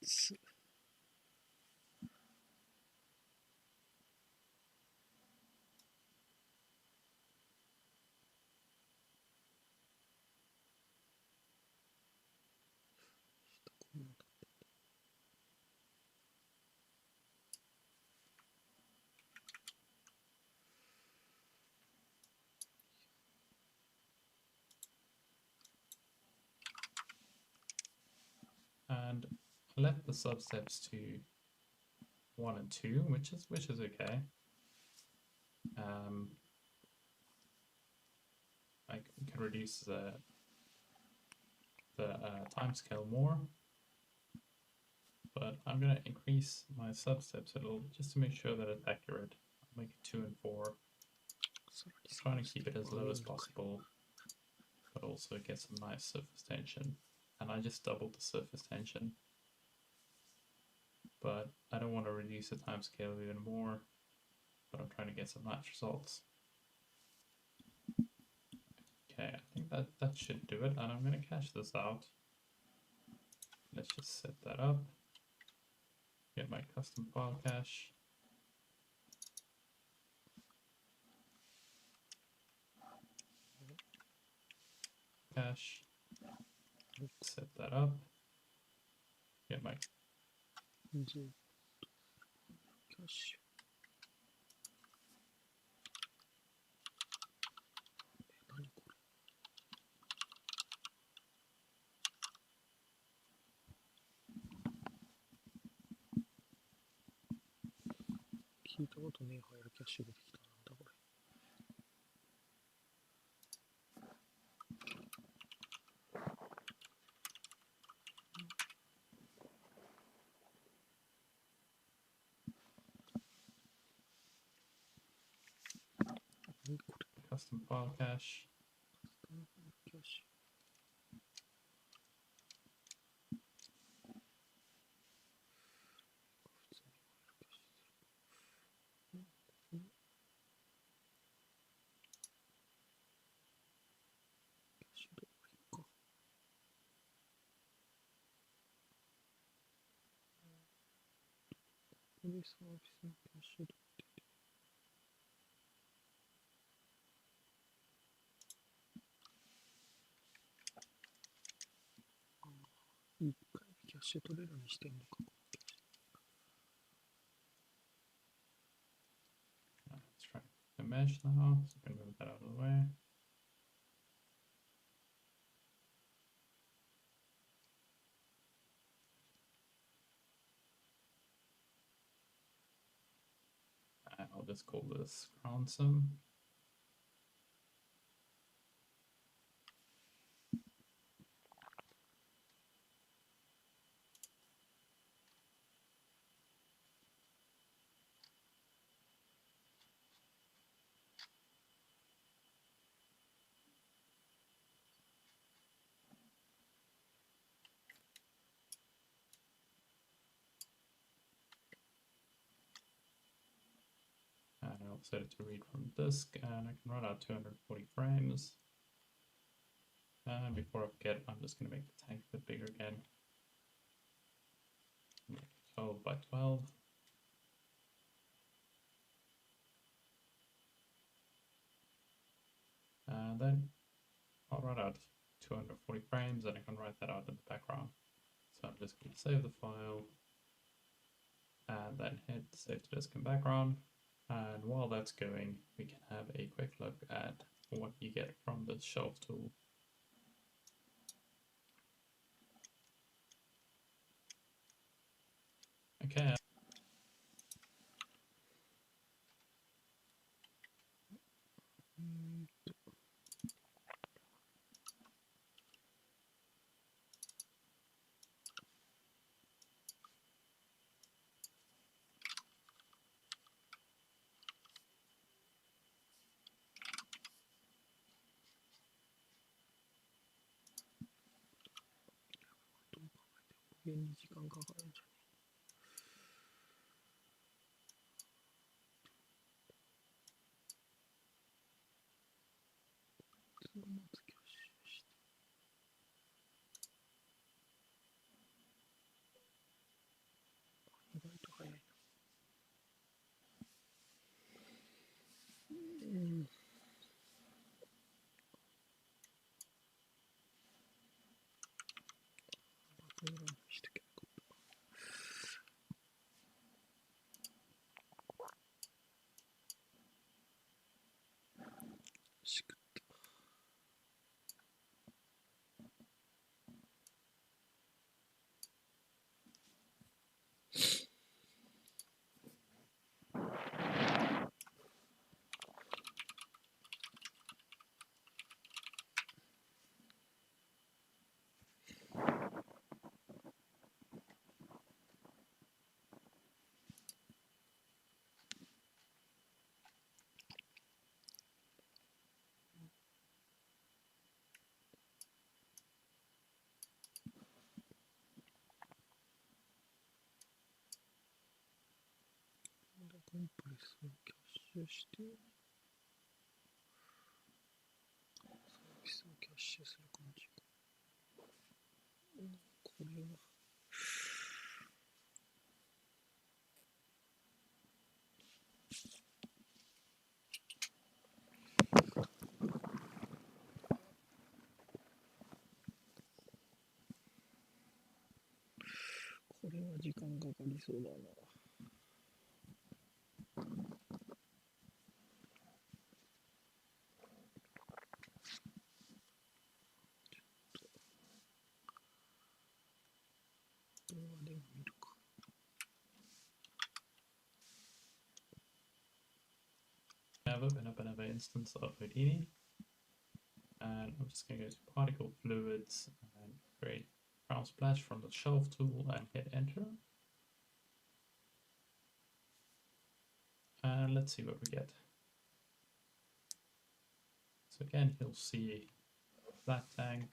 Speaker 1: す。
Speaker 2: And I left the substeps to 1 and 2, which is okay. I can reduce the time scale more, but I'm gonna increase my substeps a little just to make sure that it's accurate. I'll make it 2 and 4. Trying to keep it as low as possible, but also get some nice surface tension. And I just doubled the surface tension, but I don't want to reduce the time scale even more, but I'm trying to get some nice results. Okay, I think that should do it, and I'm going to cache this out. Let's just set that up. Get my custom file cache. Set that up. Get my
Speaker 1: 聞いたことねえファイルキャッシュ出てきた。なんだこれ。
Speaker 2: custom file cache.
Speaker 1: 一回キャッシュ取れるようにしてんのか。
Speaker 2: Let's try the mesh now, so we can move that out of the way. And I'll just call this crown sum. And I'll set it to read from disk, and I can run out 240 frames. And before I forget, I'm just going to make the tank a bit bigger again. Make it 12 by 12. And then I'll run out 240 frames, and I can write that out in the background. So I'm just going to save the file, and then hit save to disk in background. And while that's going, we can have a quick look at what you get from the shelf tool. Okay.
Speaker 1: プレスをキャッシュして、サービスをキャッシュする感じか。これは時間かかりそうだな。動画でも見るか。
Speaker 2: I've opened up another instance of Houdini, and I'm just going to go to particle fluids and create ground splash from the shelf tool and hit enter. And let's see what we get. So again, you'll see a flat tank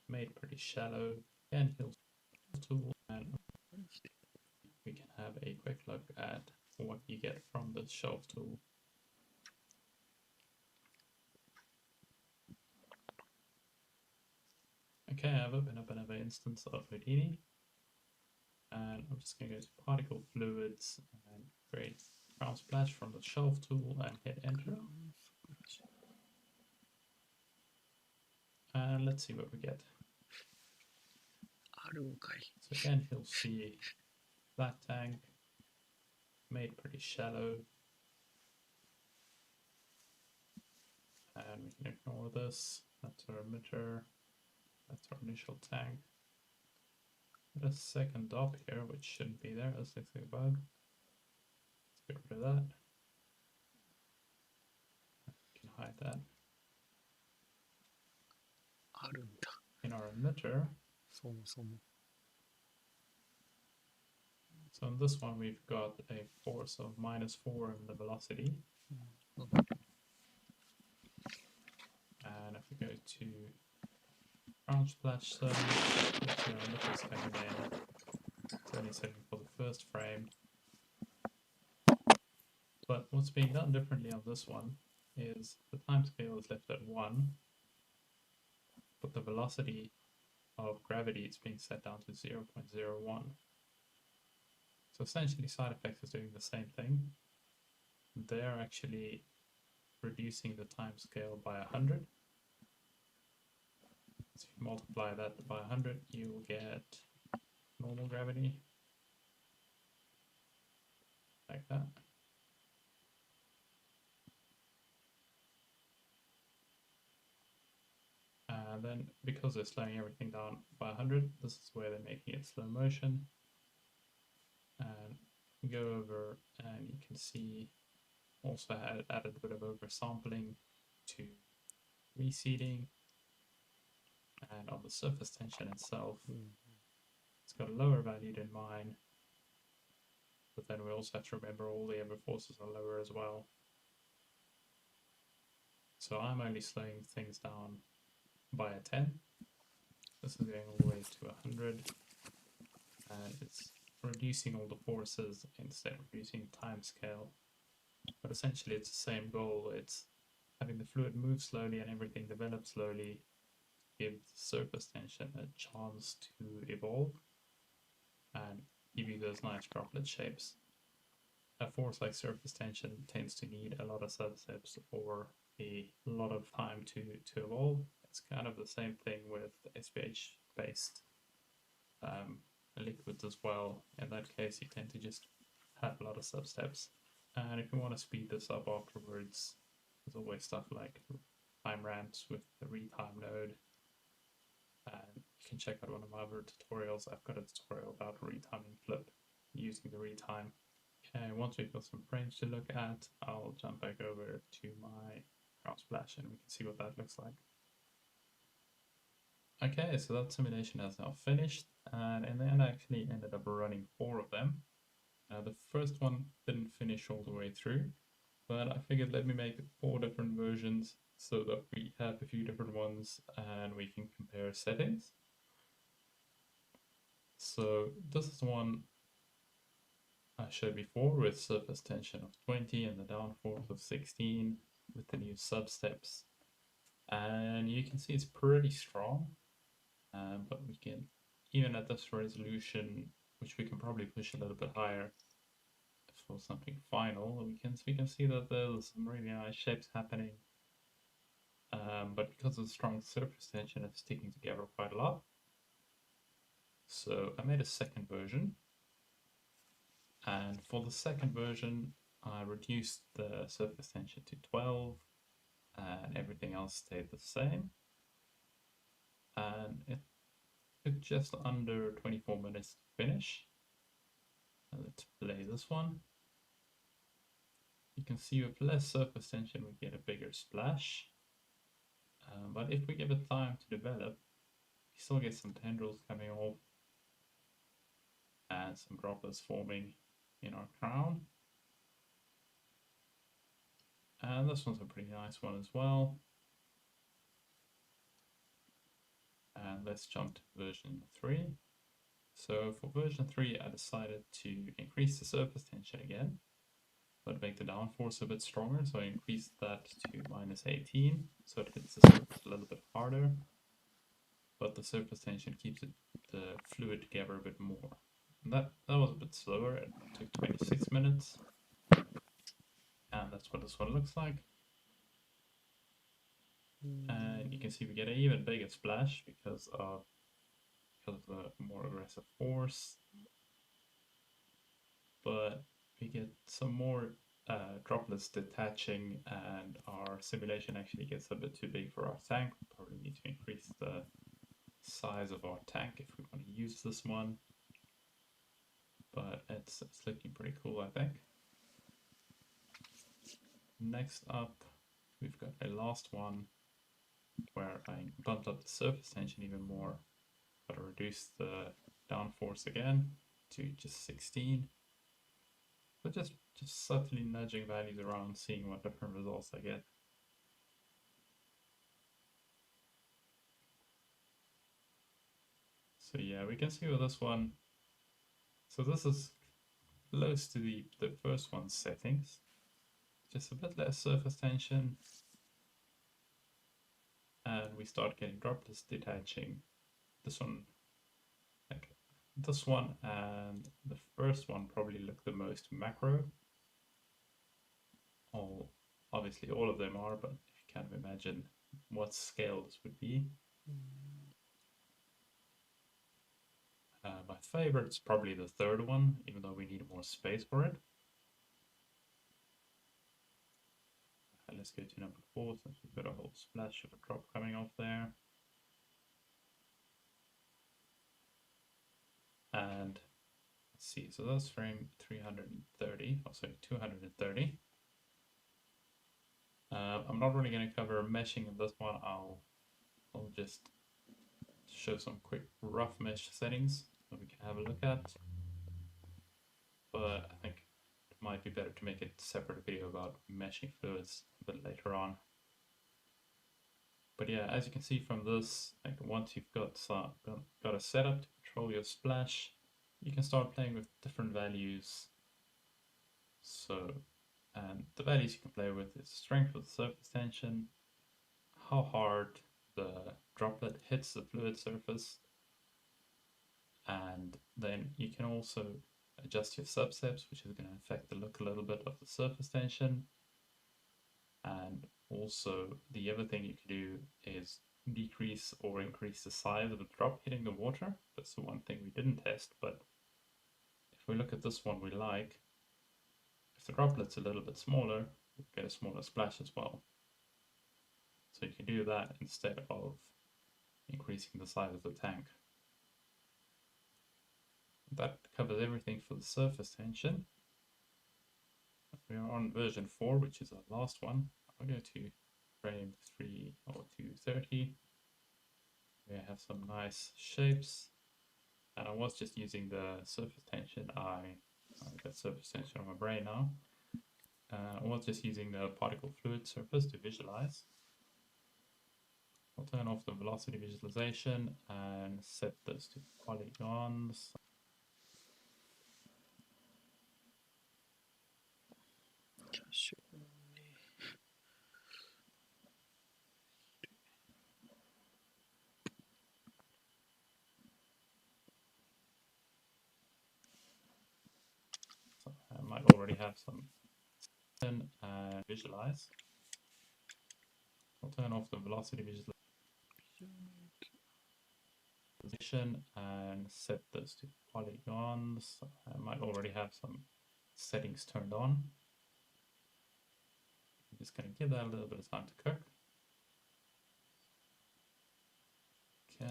Speaker 2: made pretty shallow. Again, he'll tool, and we can have a quick look at what you get from the shelf tool. Okay, I've opened up another instance of Houdini, and I'm just going to go to particle fluids and create ground splash from the shelf tool and hit enter. And let's see what we get. So again, you'll see flat tank made pretty shallow, and we can ignore this. That's our emitter. That's our initial tank. Got a second dop here, which shouldn't be there. That's like a bug. Let's get rid of that. We can hide that. In our emitter, so in this one we've got a force of -4 in the velocity. And if we go to ground splash settings, let's our emitter setting in. It's only setting for the first frame. But what's being done differently on this one is the timescale is left at 1, but the velocity of gravity is being set down to 0.01. So essentially side effects is doing the same thing. They're actually reducing the time scale by 100. So if you multiply that by 100, you will get normal gravity, like that. And then because they're slowing everything down by 100, this is where they're making it slow motion. And you go over and you can see also added a bit of oversampling to reseeding, and on the surface tension itself, it's got a lower value than mine, but then we also have to remember all the other forces are lower as well. So I'm only slowing things down by a 10. This is going all the way to 100, and it's reducing all the forces instead of reducing time scale. But essentially it's the same goal. It's having the fluid move slowly and everything develop slowly, give the surface tension a chance to evolve and give you those nice droplet shapes. A force like surface tension tends to need a lot of substeps or a lot of time to evolve. It's kind of the same thing with SPH based liquids as well. In that case, you tend to just have a lot of substeps. And if you want to speed this up afterwards, there's always stuff like time ramps with the retime node. And you can check out one of my other tutorials. I've got a tutorial about retiming flip using the retime. Okay, once we've got some frames to look at, I'll jump back over to my ground splash and we can see what that looks like. Okay, so that simulation has now finished, and in the end I actually ended up running 4 of them. The first one didn't finish all the way through, but I figured let me make 4 different versions so that we have a few different ones and we can compare settings. So this is one I showed before with surface tension of 20 and the downforce of 16 with the new sub-steps. And you can see it's pretty strong, but we can, even at this resolution, which we can probably push a little bit higher for something final, we can see that there's some really nice shapes happening. But because of the strong surface tension, it's sticking together quite a lot. So I made a second version, and for the second version, I reduced the surface tension to 12, and everything else stayed the same. And it took just under 24 minutes to finish. And let's play this one. You can see with less surface tension, we get a bigger splash. But if we give it time to develop, we still get some tendrils coming off and some droplets forming in our crown. And this one's a pretty nice one as well. And let's jump to version 3. So for version 3, I decided to increase the surface tension again, but make the downforce a bit stronger. So I increased that to -18, so it hits the surface a little bit harder, but the surface tension keeps the fluid together a bit more. And that was a bit slower. It took 26 minutes, and that's what this one looks like. And you can see we get an even bigger splash because of the more aggressive force, but we get some more droplets detaching, and our simulation actually gets a bit too big for our tank. We probably need to increase the size of our tank if we want to use this one, but it's looking pretty cool, I think. Next up, we've got a last one where I bumped up the surface tension even more, but I reduced the downforce again to just 16. But just subtly nudging values around, seeing what different results I get. So yeah, we can see with this one. So this is close to the first one's settings. Just a bit less surface tension. And we start getting droplets detaching. This one and the first one probably look the most macro. Obviously all of them are, but if you kind of imagine what scale this would be. My favorite is probably the third one, even though we need more space for it. Let's go to number 4, since we've got a whole splash of a drop coming off there. And let's see, so that's frame 330, oh sorry, 230. I'm not really going to cover meshing in this one. I'll just show some quick rough mesh settings that we can have a look at. But I think it might be better to make a separate video about meshing fluids a bit later on. But yeah, as you can see from this, like once you've got a setup to control your splash, you can start playing with different values. So, and the values you can play with is strength of the surface tension, how hard the droplet hits the fluid surface, and then you can also adjust your substeps, which is going to affect the look a little bit of the surface tension. And also the other thing you can do is decrease or increase the size of the drop hitting the water. That's the one thing we didn't test, but if we look at this one we like, if the droplet's a little bit smaller, we get a smaller splash as well. So you can do that instead of increasing the size of the tank. That covers everything for the surface tension. We are on version 4, which is our last one. I'll go to frame 3 or 230. We have some nice shapes, and I was just using the surface tension. I got surface tension on my brain now. I was just using the particle fluid surface to visualize. I'll turn off the velocity visualization and set this to polygons.
Speaker 1: キャッシュオンね。
Speaker 2: So I might already have some and visualize. I'll turn off the velocity visualization and set those to polygons. I might already have some settings turned on. I'm just going to give that a little bit of time to cook. Okay.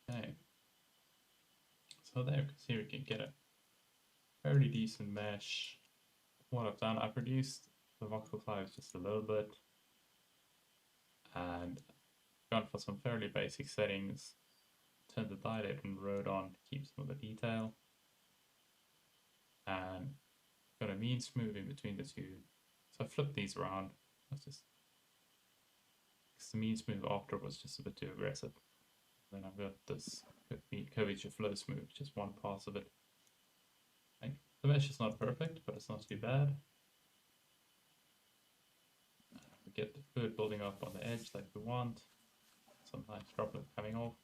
Speaker 2: Okay. So there, because here we can get a fairly decent mesh. What I've done, I've reduced the voxel size just a little bit and gone for some fairly basic settings. Turn the dilate and road on to keep some of the detail. And got a mean smooth in between the two. So I flipped these around. That's just because the mean smooth after was just a bit too aggressive. Then I've got this curvature flow smooth, just one pass of it. The mesh is not perfect, but it's not too bad. We get the fluid building up on the edge like we want. Some nice droplet coming off.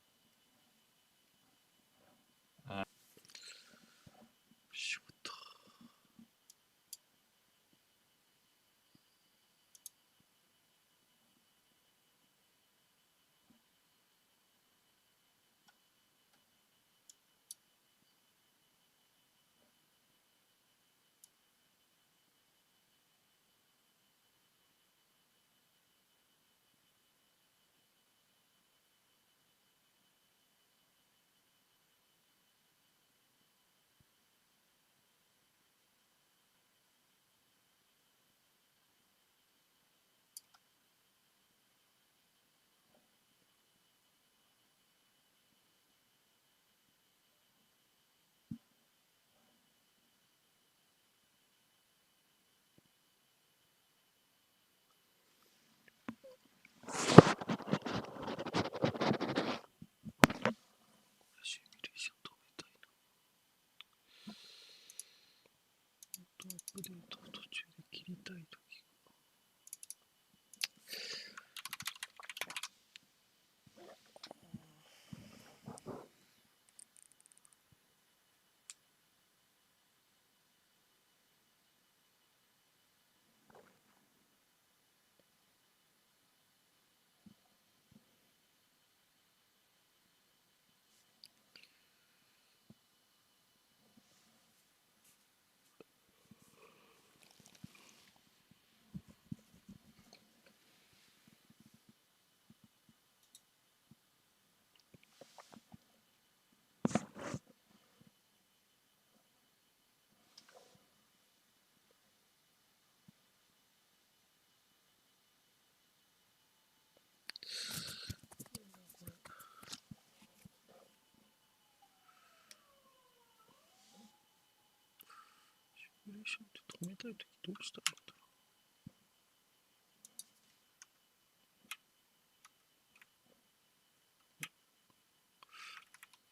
Speaker 1: シミュレーションって止めたいときどうしたらいいんだろう。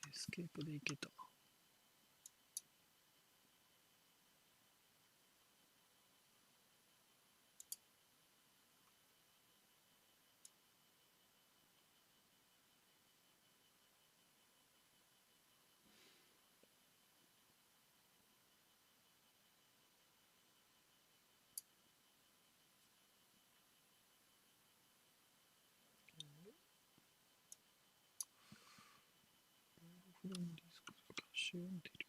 Speaker 1: エスケープでいけた。フロムディスクでキャッシュ読んでる。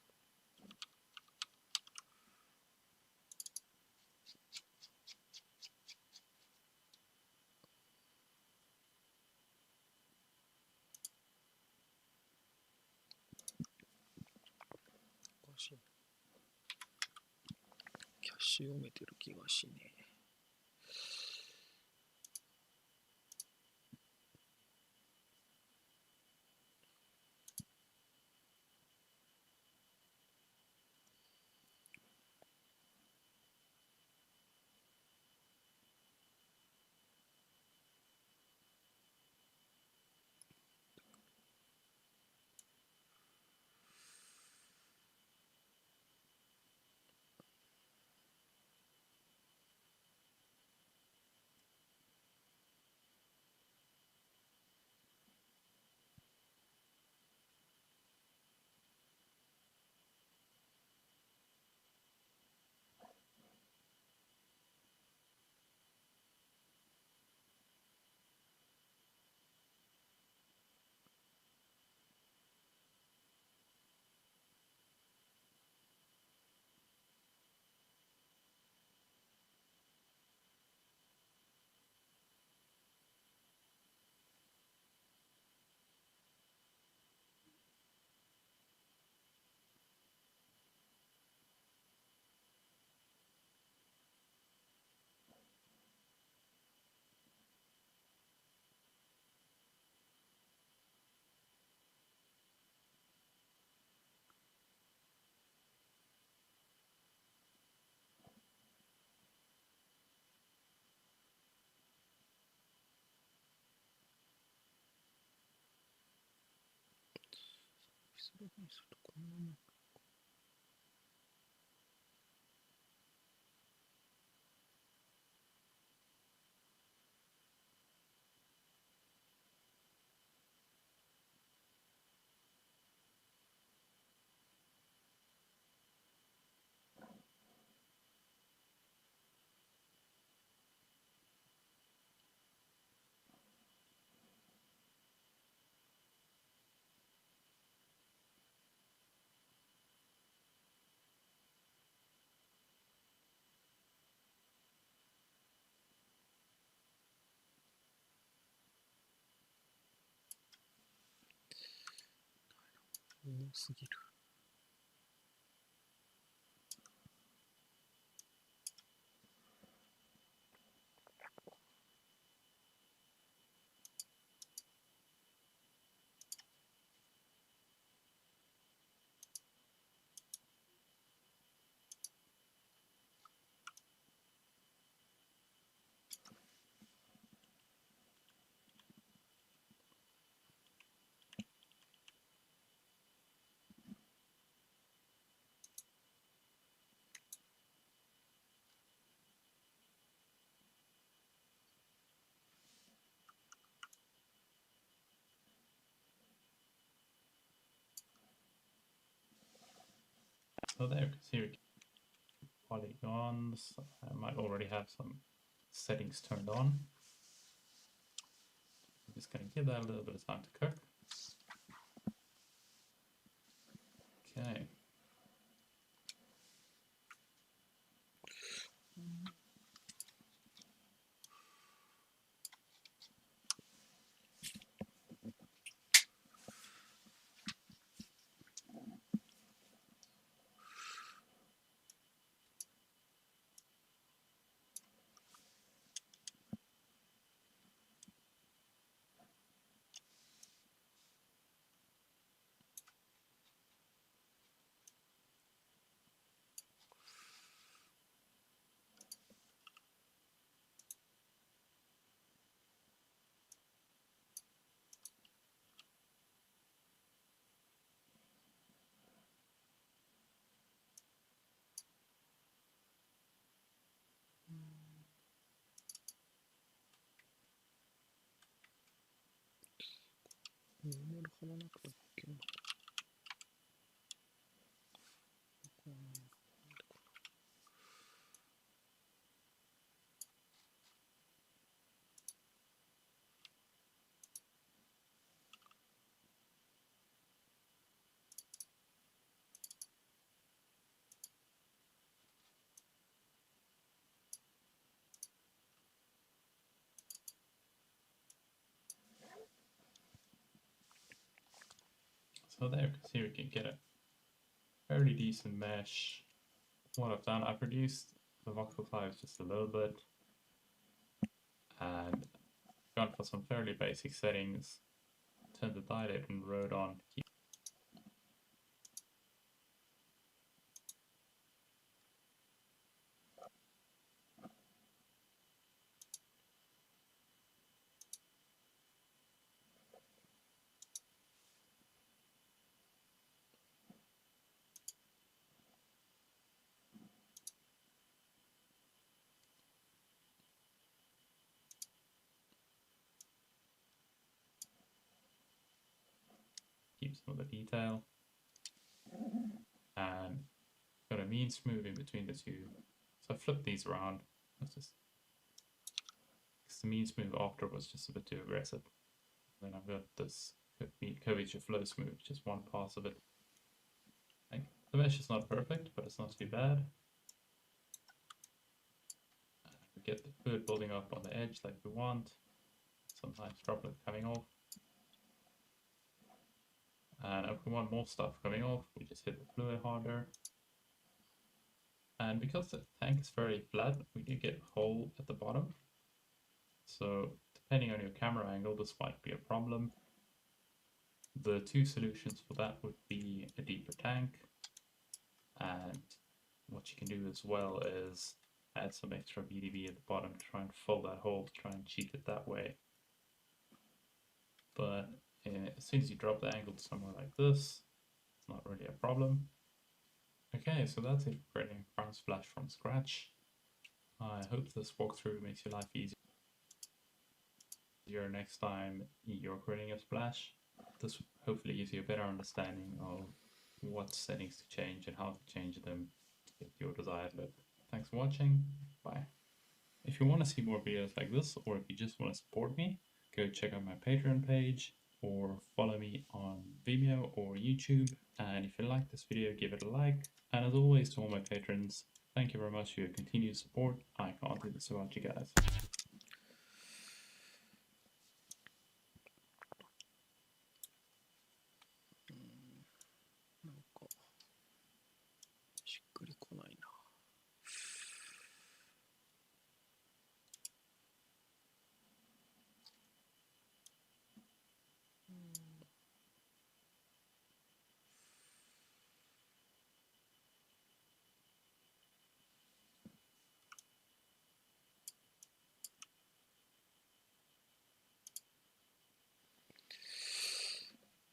Speaker 1: おかしい。キャッシュ読めてる気がしねえ。多すぎる。
Speaker 2: So there, because here polygons, I might already have some settings turned on. I'm just going to give that a little bit of time to cook. Okay. So there, because here we can get a fairly decent mesh. What I've done, I've reduced the voxel size just a little bit and gone for some fairly basic settings. Turn the dilate and road on. Keep some of the detail. And got a mean smooth in between the two. So I flipped these around. Let's just, because the mean smooth after was just a bit too aggressive. Then I've got this curvature flow smooth, just one pass of it. Like, the mesh is not perfect, but it's not too bad. We get the fluid building up on the edge like we want. Some nice droplet coming off. And if we want more stuff coming off, we just hit the fluid harder. And because the tank is very flat, we do get a hole at the bottom. So depending on your camera angle, this might be a problem. The two solutions for that would be a deeper tank. And what you can do as well is add some extra VDB at the bottom to try and fill that hole, to try and cheat it that way. But as soon as you drop the angle to somewhere like this, not really a problem. Okay, so that's it for creating a crown splash from scratch. I hope this walkthrough makes your life easier next time you're creating a splash. This hopefully gives you a better understanding of what settings to change and how to change them to get your desired look. Thanks for watching. Bye. If you want to see more videos like this, or if you just want to support me, go check out my Patreon page or follow me on Vimeo or YouTube. And if you like this video, give it a like. And as always, to all my patrons, thank you very much for your continued support. I can't do this without you guys.
Speaker 1: なんかしっくりこないな。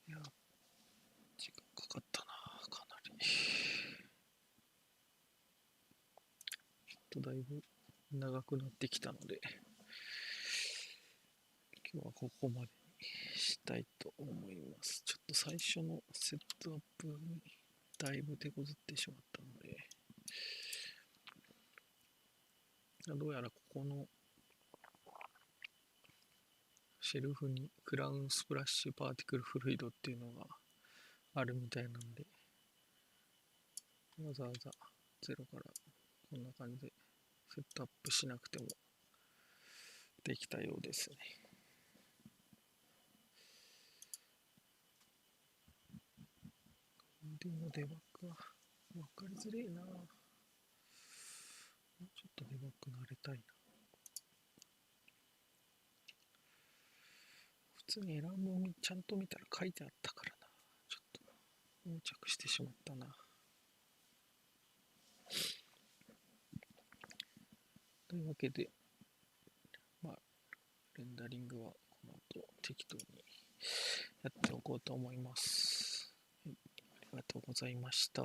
Speaker 1: いや、時間かかったな、かなり。ちょっとだいぶ長くなってきたので、今日はここまでにしたいと思います。ちょっと最初のセットアップにだいぶ手こずってしまったので、どうやらここのシェルフにクラウンスプラッシュパーティクルフルイドっていうのがあるみたいなんで、わざわざゼロからこんな感じでセットアップしなくてもできたようですね。でもデバッグは分かりづれえな。もうちょっとデバッグ慣れたいな。普通にエラーもちゃんと見たら書いてあったからな。ちょっと横着してしまったな。というわけで、レンダリングはこの後適当にやっておこうと思います。ありがとうございました。